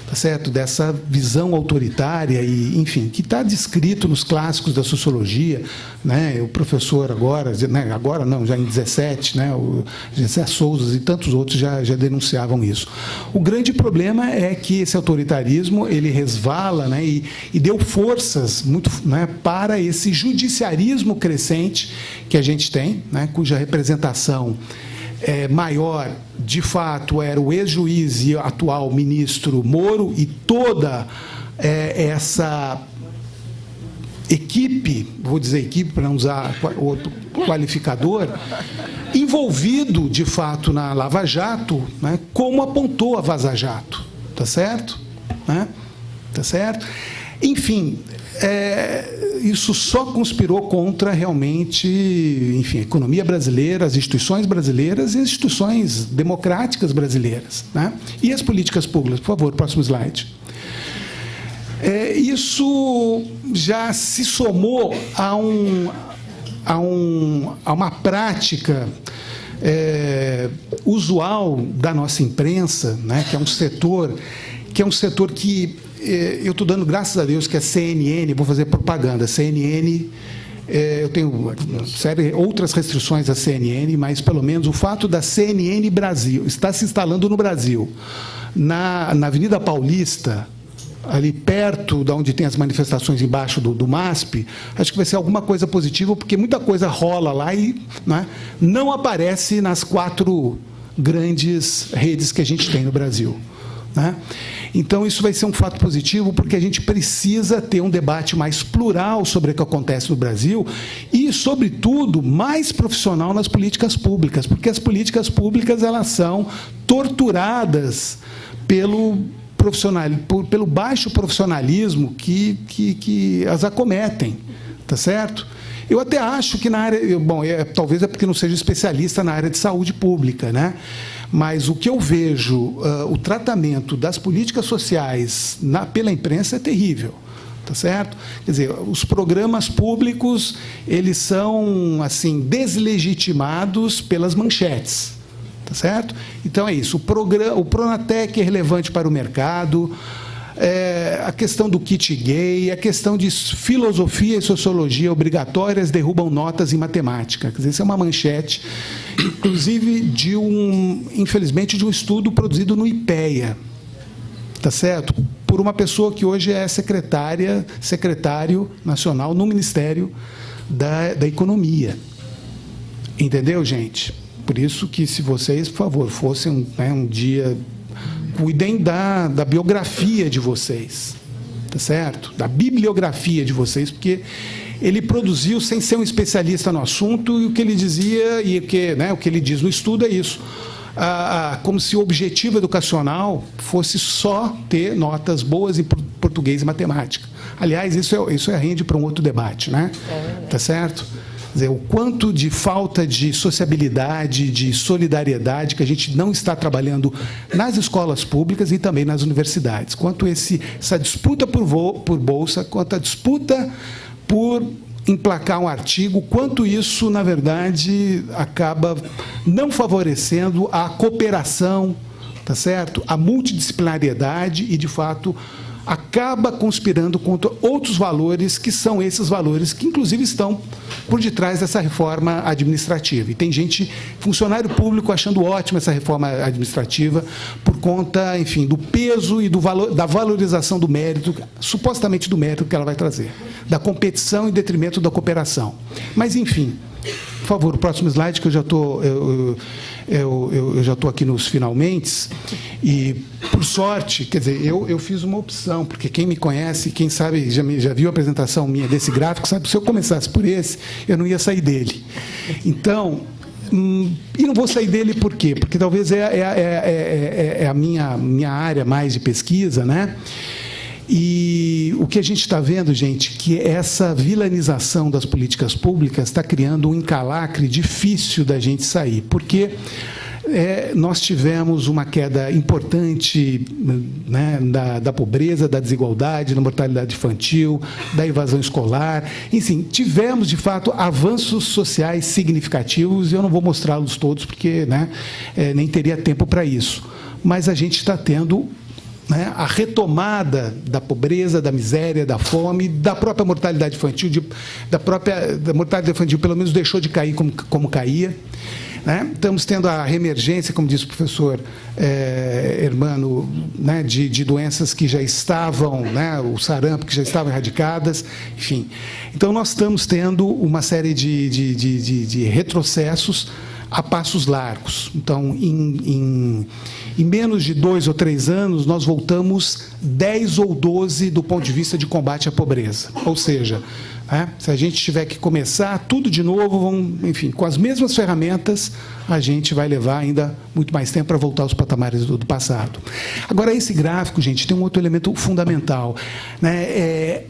Tá certo? Dessa visão autoritária e, enfim, que está descrito nos clássicos da sociologia, né? O professor agora não, já em 17, né? O Gessé Souza e tantos outros já denunciavam isso. O grande problema é que esse autoritarismo ele resvala, né? E deu forças muito, né, para esse judiciarismo crescente que a gente tem, né? Cuja representação maior, de fato, era o ex-juiz e atual ministro Moro e toda essa equipe, vou dizer equipe para não usar outro qualificador, envolvido, de fato, na Lava Jato, né, como apontou a Vaza Jato. Tá certo? Né? Tá certo? Enfim, isso só conspirou contra, realmente, enfim, a economia brasileira, as instituições brasileiras e as instituições democráticas brasileiras, né? E as políticas públicas. Por favor, próximo slide. Isso já se somou a uma prática usual da nossa imprensa, né? Que é um setor que eu estou dando graças a Deus que a CNN, vou fazer propaganda, CNN, eu tenho outras restrições à CNN, mas pelo menos o fato da CNN Brasil estar se instalando no Brasil, na Avenida Paulista, ali perto de onde tem as manifestações embaixo do MASP, acho que vai ser alguma coisa positiva, porque muita coisa rola lá e, né, não aparece nas 4 grandes redes que a gente tem no Brasil, né? Então, isso vai ser um fato positivo, porque a gente precisa ter um debate mais plural sobre o que acontece no Brasil e, sobretudo, mais profissional nas políticas públicas, porque as políticas públicas elas são torturadas pelo baixo profissionalismo que as acometem, tá certo? Eu até acho que na área... talvez é porque não seja especialista na área de saúde pública, né? Mas o que eu vejo, o tratamento das políticas sociais pela imprensa é terrível, tá certo? Quer dizer, os programas públicos, eles são, assim, deslegitimados pelas manchetes, tá certo? Então, é isso. O Pronatec é relevante para o mercado, a questão do kit gay, a questão de filosofia e sociologia obrigatórias derrubam notas em matemática. Quer dizer, isso é uma manchete, inclusive, infelizmente, de um estudo produzido no IPEA, tá certo? Por uma pessoa que hoje é secretário nacional no Ministério da Economia. Entendeu, gente? Por isso que, se vocês, por favor, fossem um dia... Cuidem da biografia de vocês, tá certo? Da bibliografia de vocês, porque ele produziu sem ser um especialista no assunto, e o que ele dizia, e o que ele diz no estudo é isso. como se o objetivo educacional fosse só ter notas boas em português e matemática. Aliás, isso rende para um outro debate, né? Tá certo? Quer dizer, o quanto de falta de sociabilidade, de solidariedade que a gente não está trabalhando nas escolas públicas e também nas universidades. Quanto essa disputa por bolsa, quanto a disputa por emplacar um artigo, quanto isso, na verdade, acaba não favorecendo a cooperação, tá certo? A multidisciplinariedade e, de fato, acaba conspirando contra outros valores, que são esses valores que, inclusive, estão por detrás dessa reforma administrativa. E tem gente, funcionário público, achando ótima essa reforma administrativa por conta, enfim, do peso e da valorização do mérito, supostamente do mérito que ela vai trazer, da competição em detrimento da cooperação. Mas, enfim, por favor, o próximo slide, que eu já estou... Eu já estou aqui nos finalmente e, por sorte, quer dizer, eu fiz uma opção, porque quem me conhece, quem sabe, já viu a apresentação minha desse gráfico, sabe que se eu começasse por esse, eu não ia sair dele. Então, e não vou sair dele por quê? Porque talvez é a minha área mais de pesquisa, né? E o que a gente está vendo, gente, que essa vilanização das políticas públicas está criando um encalacre difícil da gente sair, porque nós tivemos uma queda importante, né, da pobreza, da desigualdade, da mortalidade infantil, da evasão escolar, enfim, tivemos, de fato, avanços sociais significativos, e eu não vou mostrá-los todos, porque, né, nem teria tempo para isso, mas a gente está tendo, né, a retomada da pobreza, da miséria, da fome, da própria mortalidade infantil, da mortalidade infantil, pelo menos deixou de cair como caía. Né? Estamos tendo a reemergência, como disse o professor Hermano, né, de doenças que já estavam, né, o sarampo, que já estavam erradicadas, enfim. Então, nós estamos tendo uma série de retrocessos a passos largos. Então, em menos de 2 ou 3 anos, nós voltamos 10 ou 12 do ponto de vista de combate à pobreza. Ou seja, se a gente tiver que começar tudo de novo, enfim, com as mesmas ferramentas, a gente vai levar ainda muito mais tempo para voltar aos patamares do passado. Agora, esse gráfico, gente, tem um outro elemento fundamental, né?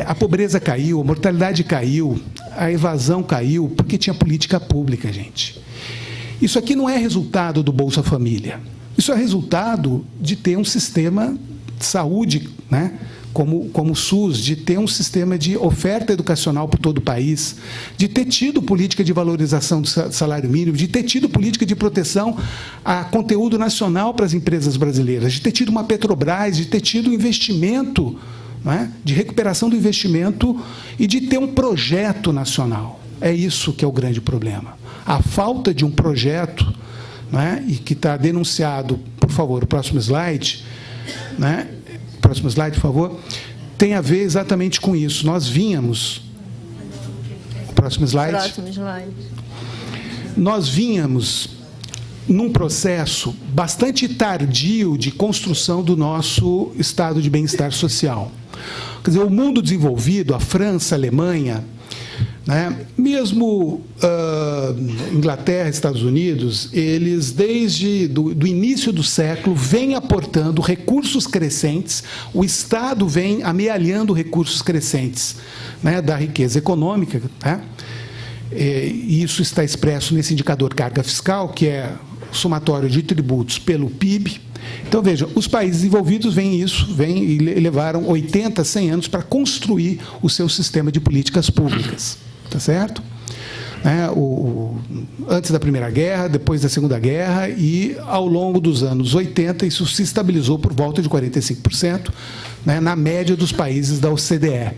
A pobreza caiu, a mortalidade caiu, a evasão caiu, porque tinha política pública, gente. Isso aqui não é resultado do Bolsa Família. Isso é resultado de ter um sistema de saúde, né, como o SUS, de ter um sistema de oferta educacional por todo o país, de ter tido política de valorização do salário mínimo, de ter tido política de proteção a conteúdo nacional para as empresas brasileiras, de ter tido uma Petrobras, de ter tido investimento, né, de recuperação do investimento e de ter um projeto nacional. É isso que é o grande problema. A falta de um projeto, né, e que está denunciado, por favor, o próximo slide, né, próximo slide, por favor, tem a ver exatamente com isso. Nós vínhamos, próximo slide. Próximo slide. Nós vínhamos num processo bastante tardio de construção do nosso estado de bem-estar social. Quer dizer, o mundo desenvolvido, a França, a Alemanha, né, mesmo Inglaterra, Estados Unidos, eles, desde do início do século, vêm aportando recursos crescentes, o Estado vem amealhando recursos crescentes, né, da riqueza econômica, né, e isso está expresso nesse indicador carga fiscal, que é o somatório de tributos pelo PIB. Então, veja, os países desenvolvidos vêm e levaram 80, 100 anos para construir o seu sistema de políticas públicas. Tá certo? Antes da Primeira Guerra, depois da Segunda Guerra e, ao longo dos anos 80, isso se estabilizou por volta de 45%, né, na média dos países da OCDE.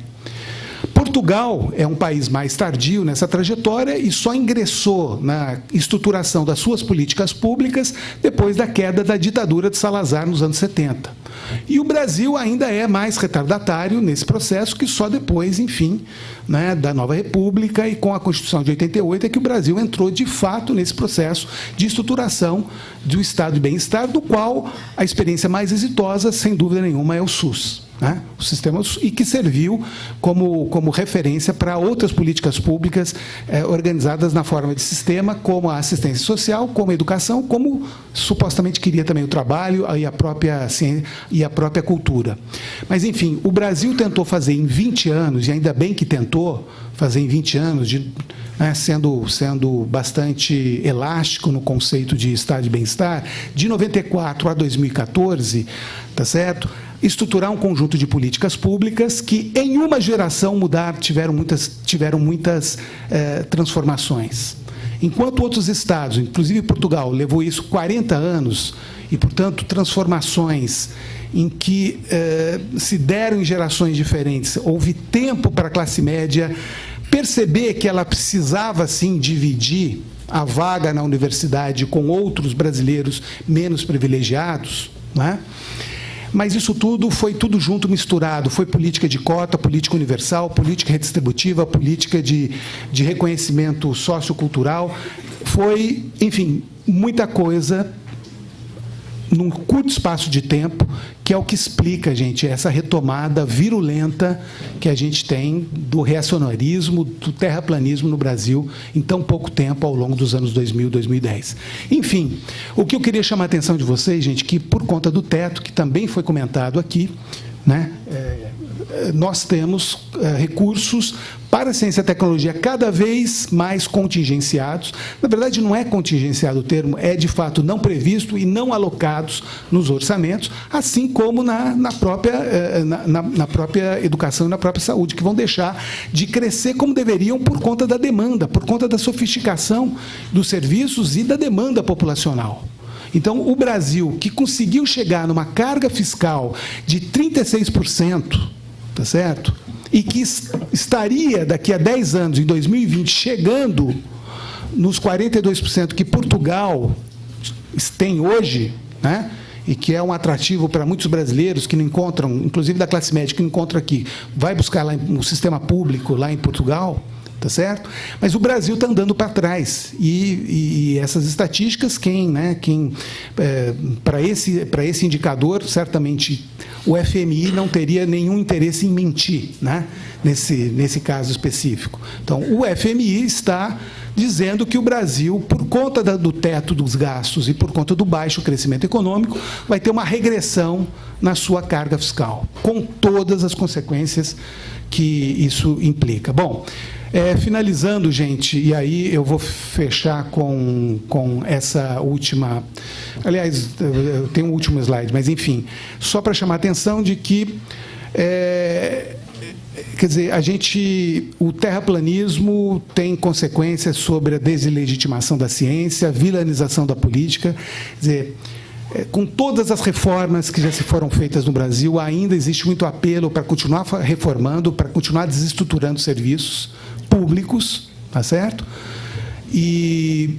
Portugal é um país mais tardio nessa trajetória e só ingressou na estruturação das suas políticas públicas depois da queda da ditadura de Salazar nos anos 70. E o Brasil ainda é mais retardatário nesse processo, que só depois, enfim, né, da nova República e com a Constituição de 88 é que o Brasil entrou de fato nesse processo de estruturação do estado de bem-estar, do qual a experiência mais exitosa, sem dúvida nenhuma, é o SUS. né? O sistema e que serviu como referência para outras políticas públicas organizadas na forma de sistema, como a assistência social, como a educação, como supostamente queria também o trabalho e a própria ciência e a própria cultura. Mas, enfim, o Brasil tentou fazer em 20 anos, e ainda bem que tentou fazer em 20 anos, né, sendo bastante elástico no conceito de estado de bem-estar, de 94 a 2014, tá certo? Estruturar um conjunto de políticas públicas que, em uma geração, tiveram muitas transformações. Enquanto outros estados, inclusive Portugal, levou isso 40 anos, e, portanto, transformações em que se deram em gerações diferentes, houve tempo para a classe média perceber que ela precisava, sim, dividir a vaga na universidade com outros brasileiros menos privilegiados, né? Mas isso tudo foi tudo junto, misturado. Foi política de cota, política universal, política redistributiva, política de reconhecimento sociocultural. Foi, enfim, muita coisa num curto espaço de tempo, que é o que explica, gente, essa retomada virulenta que a gente tem do reacionarismo, do terraplanismo no Brasil em tão pouco tempo, ao longo dos anos 2000, 2010. Enfim, o que eu queria chamar a atenção de vocês, gente, que por conta do teto, que também foi comentado aqui, né, nós temos recursos para a ciência e tecnologia cada vez mais contingenciados. Na verdade, não é contingenciado o termo, é, de fato, não previsto e não alocados nos orçamentos, assim como na própria educação e na própria saúde, que vão deixar de crescer como deveriam por conta da demanda, por conta da sofisticação dos serviços e da demanda populacional. Então, o Brasil, que conseguiu chegar numa carga fiscal de 36%, tá certo? E que estaria, daqui a 10 anos, em 2020, chegando nos 42% que Portugal tem hoje, né? E que é um atrativo para muitos brasileiros que não encontram, inclusive da classe média, que não encontra aqui, vai buscar lá no sistema público, lá em Portugal, tá certo? Mas o Brasil está andando para trás, e essas estatísticas, para esse indicador, certamente o FMI não teria nenhum interesse em mentir, né? Nesse caso específico. Então, o FMI está dizendo que o Brasil, por conta do teto dos gastos e por conta do baixo crescimento econômico, vai ter uma regressão na sua carga fiscal, com todas as consequências que isso implica. Bom, finalizando, gente, e aí eu vou fechar com essa última... Aliás, eu tenho um último slide, mas, enfim, só para chamar a atenção de que... Quer dizer, o terraplanismo tem consequências sobre a deslegitimação da ciência, a vilanização da política. Quer dizer, com todas as reformas que já se foram feitas no Brasil, ainda existe muito apelo para continuar reformando, para continuar desestruturando serviços públicos, tá certo? E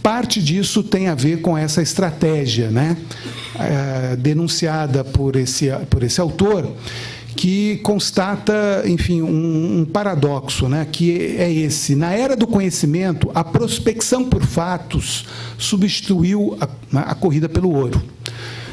parte disso tem a ver com essa estratégia, né? Denunciada por esse autor, que constata, enfim, um paradoxo, né, que é esse. Na era do conhecimento, a prospecção por fatos substituiu a corrida pelo ouro.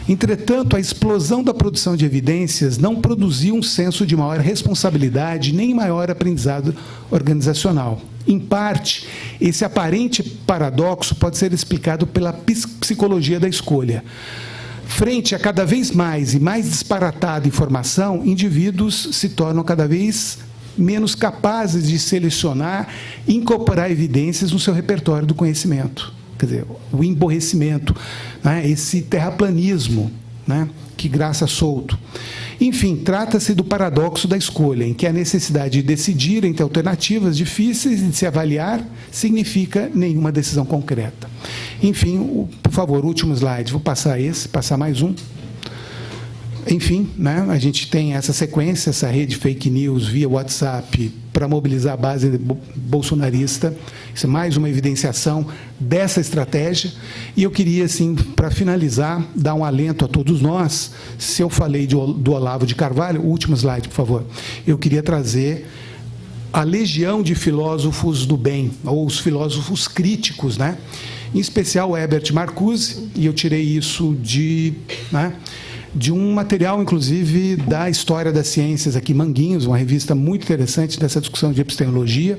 Entretanto, a explosão da produção de evidências não produziu um senso de maior responsabilidade nem maior aprendizado organizacional. Em parte, esse aparente paradoxo pode ser explicado pela psicologia da escolha. Frente a cada vez mais e mais disparatada informação, indivíduos se tornam cada vez menos capazes de selecionar e incorporar evidências no seu repertório do conhecimento. Quer dizer, o emborrecimento, né, esse terraplanismo, né, que graça solto. Enfim, trata-se do paradoxo da escolha, em que a necessidade de decidir entre alternativas difíceis de se avaliar significa nenhuma decisão concreta. Enfim, por favor, último slide. Vou passar mais um. Enfim, né, a gente tem essa sequência, essa rede fake news via WhatsApp para mobilizar a base bolsonarista. Isso é mais uma evidenciação dessa estratégia. E eu queria, assim, para finalizar, dar um alento a todos nós. Se eu falei do Olavo de Carvalho, último slide, por favor. Eu queria trazer a legião de filósofos do bem, ou os filósofos críticos, né? Em especial o Herbert Marcuse, e eu tirei isso de um material, inclusive, da História das Ciências, aqui, Manguinhos, uma revista muito interessante dessa discussão de epistemologia,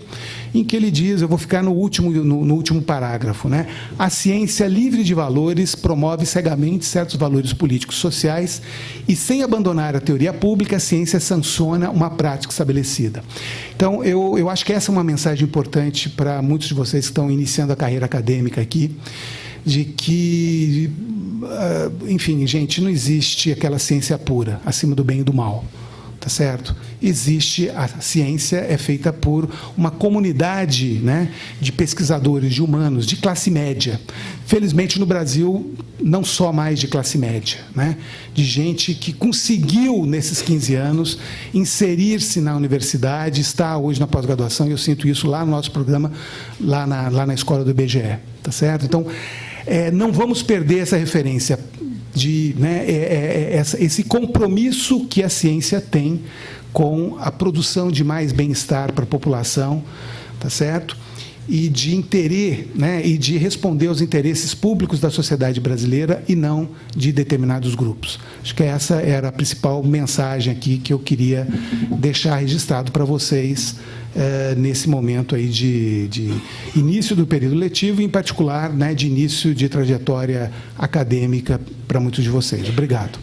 em que ele diz, eu vou ficar no último parágrafo, né? A ciência livre de valores promove cegamente certos valores políticos sociais e, sem abandonar a teoria pública, a ciência sanciona uma prática estabelecida. Então, eu acho que essa é uma mensagem importante para muitos de vocês que estão iniciando a carreira acadêmica aqui, de que, enfim, gente, não existe aquela ciência pura, acima do bem e do mal, tá certo? Existe, a ciência é feita por uma comunidade, né, de pesquisadores, de humanos, de classe média. Felizmente, no Brasil, não só mais de classe média, né, de gente que conseguiu, nesses 15 anos, inserir-se na universidade, está hoje na pós-graduação, e eu sinto isso lá no nosso programa, lá na escola do IBGE, tá certo? Então, não vamos perder essa referência de, né, esse compromisso que a ciência tem com a produção de mais bem-estar para a população, tá certo? E de interesse, né, e de responder aos interesses públicos da sociedade brasileira e não de determinados grupos. Acho que essa era a principal mensagem aqui que eu queria deixar registrado para vocês nesse momento aí de início do período letivo, em particular, né, de início de trajetória acadêmica para muitos de vocês. Obrigado.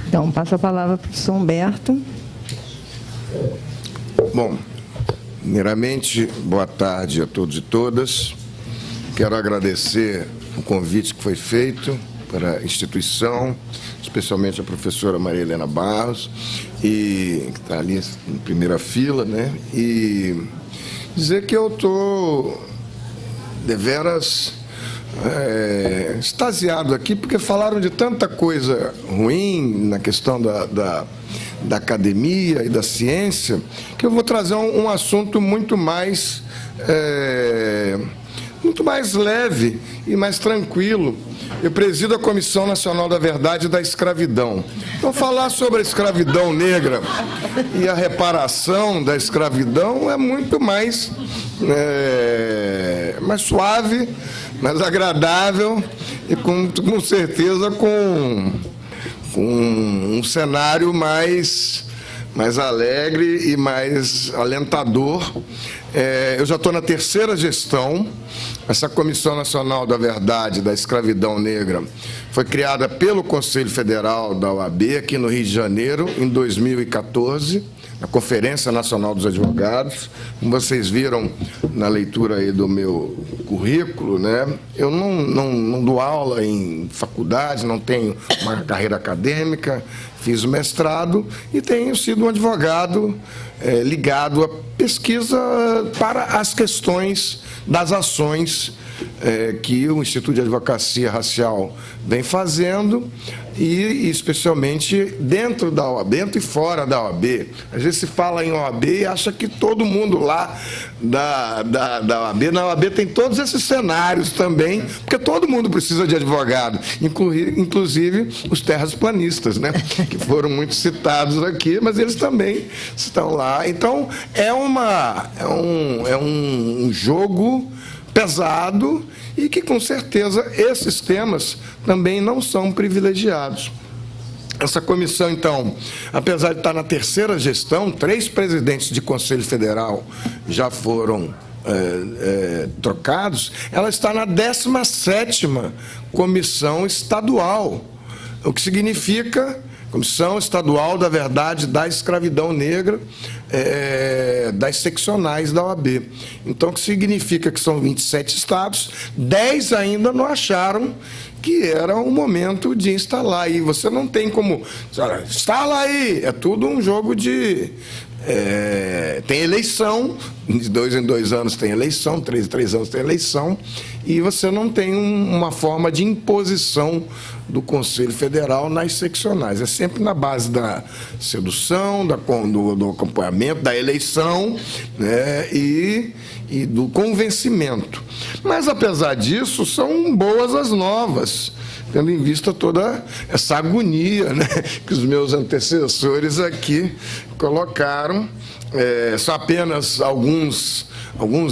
Então, passo a palavra para o professor Humberto. Bom, primeiramente, boa tarde a todos e todas. Quero agradecer o convite que foi feito para a instituição, especialmente a professora Maria Helena Barros, que está ali em primeira fila, né? E dizer que eu estou deveras extasiado aqui, porque falaram de tanta coisa ruim na questão da academia e da ciência, que eu vou trazer um assunto muito mais leve e mais tranquilo. Eu presido a Comissão Nacional da Verdade e da Escravidão. Então, falar sobre a escravidão negra e a reparação da escravidão é muito mais suave, mais agradável e com certeza com um cenário mais alegre e mais alentador. Eu já estou na terceira gestão. Essa Comissão Nacional da Verdade da Escravidão Negra foi criada pelo Conselho Federal da OAB aqui no Rio de Janeiro em 2014, na Conferência Nacional dos Advogados. Como vocês viram na leitura aí do meu currículo, né? Eu não dou aula em faculdade, não tenho uma carreira acadêmica, fiz o mestrado e tenho sido um advogado ligado à pesquisa para as questões das ações que o Instituto de Advocacia Racial vem fazendo, e especialmente dentro da OAB, dentro e fora da OAB. Às vezes se fala em OAB e acha que todo mundo lá da OAB, na OAB tem todos esses cenários também, porque todo mundo precisa de advogado, inclusive os terraplanistas, né, que foram muito citados aqui, mas eles também estão lá. Então, é um jogo pesado e que, com certeza, esses temas também não são privilegiados. Essa comissão, então, apesar de estar na terceira gestão, 3 presidentes de Conselho Federal já foram trocados, ela está na 17ª comissão estadual, o que significa Comissão Estadual da Verdade da Escravidão Negra, das seccionais da OAB. Então, o que significa que são 27 estados, 10 ainda não acharam que era o momento de instalar. E você não tem como... Instala aí! É tudo um jogo de... tem eleição, de 2 em 2 anos tem eleição, 3 em 3 anos tem eleição, e você não tem uma forma de imposição do Conselho Federal nas seccionais. É sempre na base da sedução, do acompanhamento, da eleição, né, e do convencimento. Mas, apesar disso, são boas as novas, tendo em vista toda essa agonia, né, que os meus antecessores aqui colocaram. São apenas alguns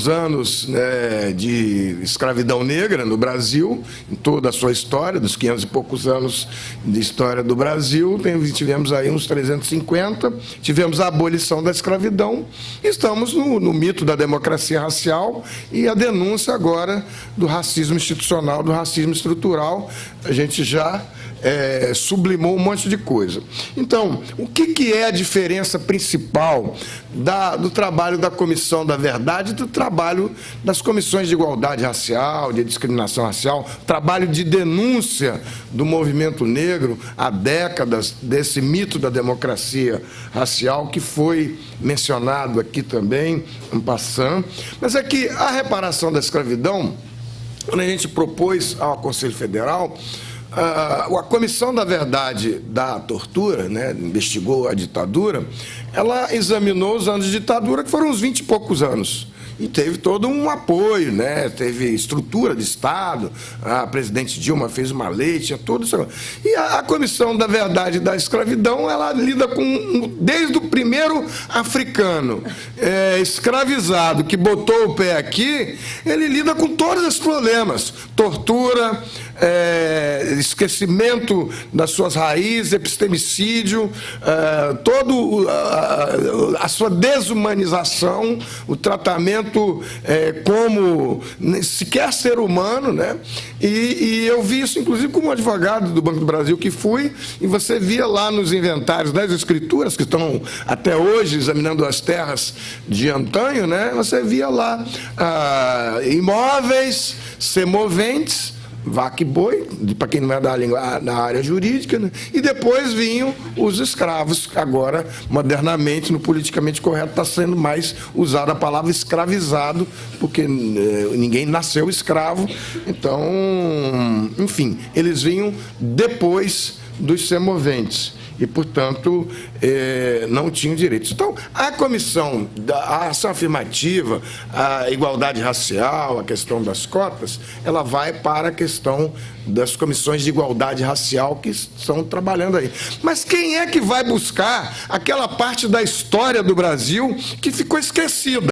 anos, né, de escravidão negra no Brasil, em toda a sua história, dos 500 e poucos anos de história do Brasil, tivemos aí uns 350, tivemos a abolição da escravidão, estamos no mito da democracia racial e a denúncia agora do racismo institucional, do racismo estrutural. A gente já sublimou um monte de coisa. Então, o que é a diferença principal do trabalho da Comissão da Verdade e do trabalho das comissões de igualdade racial, de discriminação racial, trabalho de denúncia do movimento negro há décadas, desse mito da democracia racial que foi mencionado aqui também, en passant. Mas é que a reparação da escravidão, quando a gente propôs ao Conselho Federal, a Comissão da Verdade da Tortura, né, investigou a ditadura, ela examinou os anos de ditadura, que foram uns 20 e poucos anos. E teve todo um apoio, né? Teve estrutura de Estado, a presidente Dilma fez uma lei, tinha tudo isso. E a Comissão da Verdade da Escravidão, ela lida com, desde o primeiro africano escravizado que botou o pé aqui, ele lida com todos os problemas, tortura, esquecimento das suas raízes, epistemicídio, a sua desumanização, o tratamento como sequer ser humano, né? E eu vi isso, inclusive, como advogado do Banco do Brasil que fui, e você via lá nos inventários das escrituras, que estão até hoje examinando as terras de antanho, né? Você via lá imóveis semoventes, vaca e boi, para quem não é da área jurídica, né? E depois vinham os escravos. Agora, modernamente, no politicamente correto, está sendo mais usada a palavra escravizado, porque ninguém nasceu escravo. Então, enfim, eles vinham depois dos semoventes. E, portanto, não tinham direitos. Então, a comissão da ação afirmativa, a igualdade racial, a questão das cotas, ela vai para a questão das comissões de igualdade racial que estão trabalhando aí. Mas quem é que vai buscar aquela parte da história do Brasil que ficou esquecida?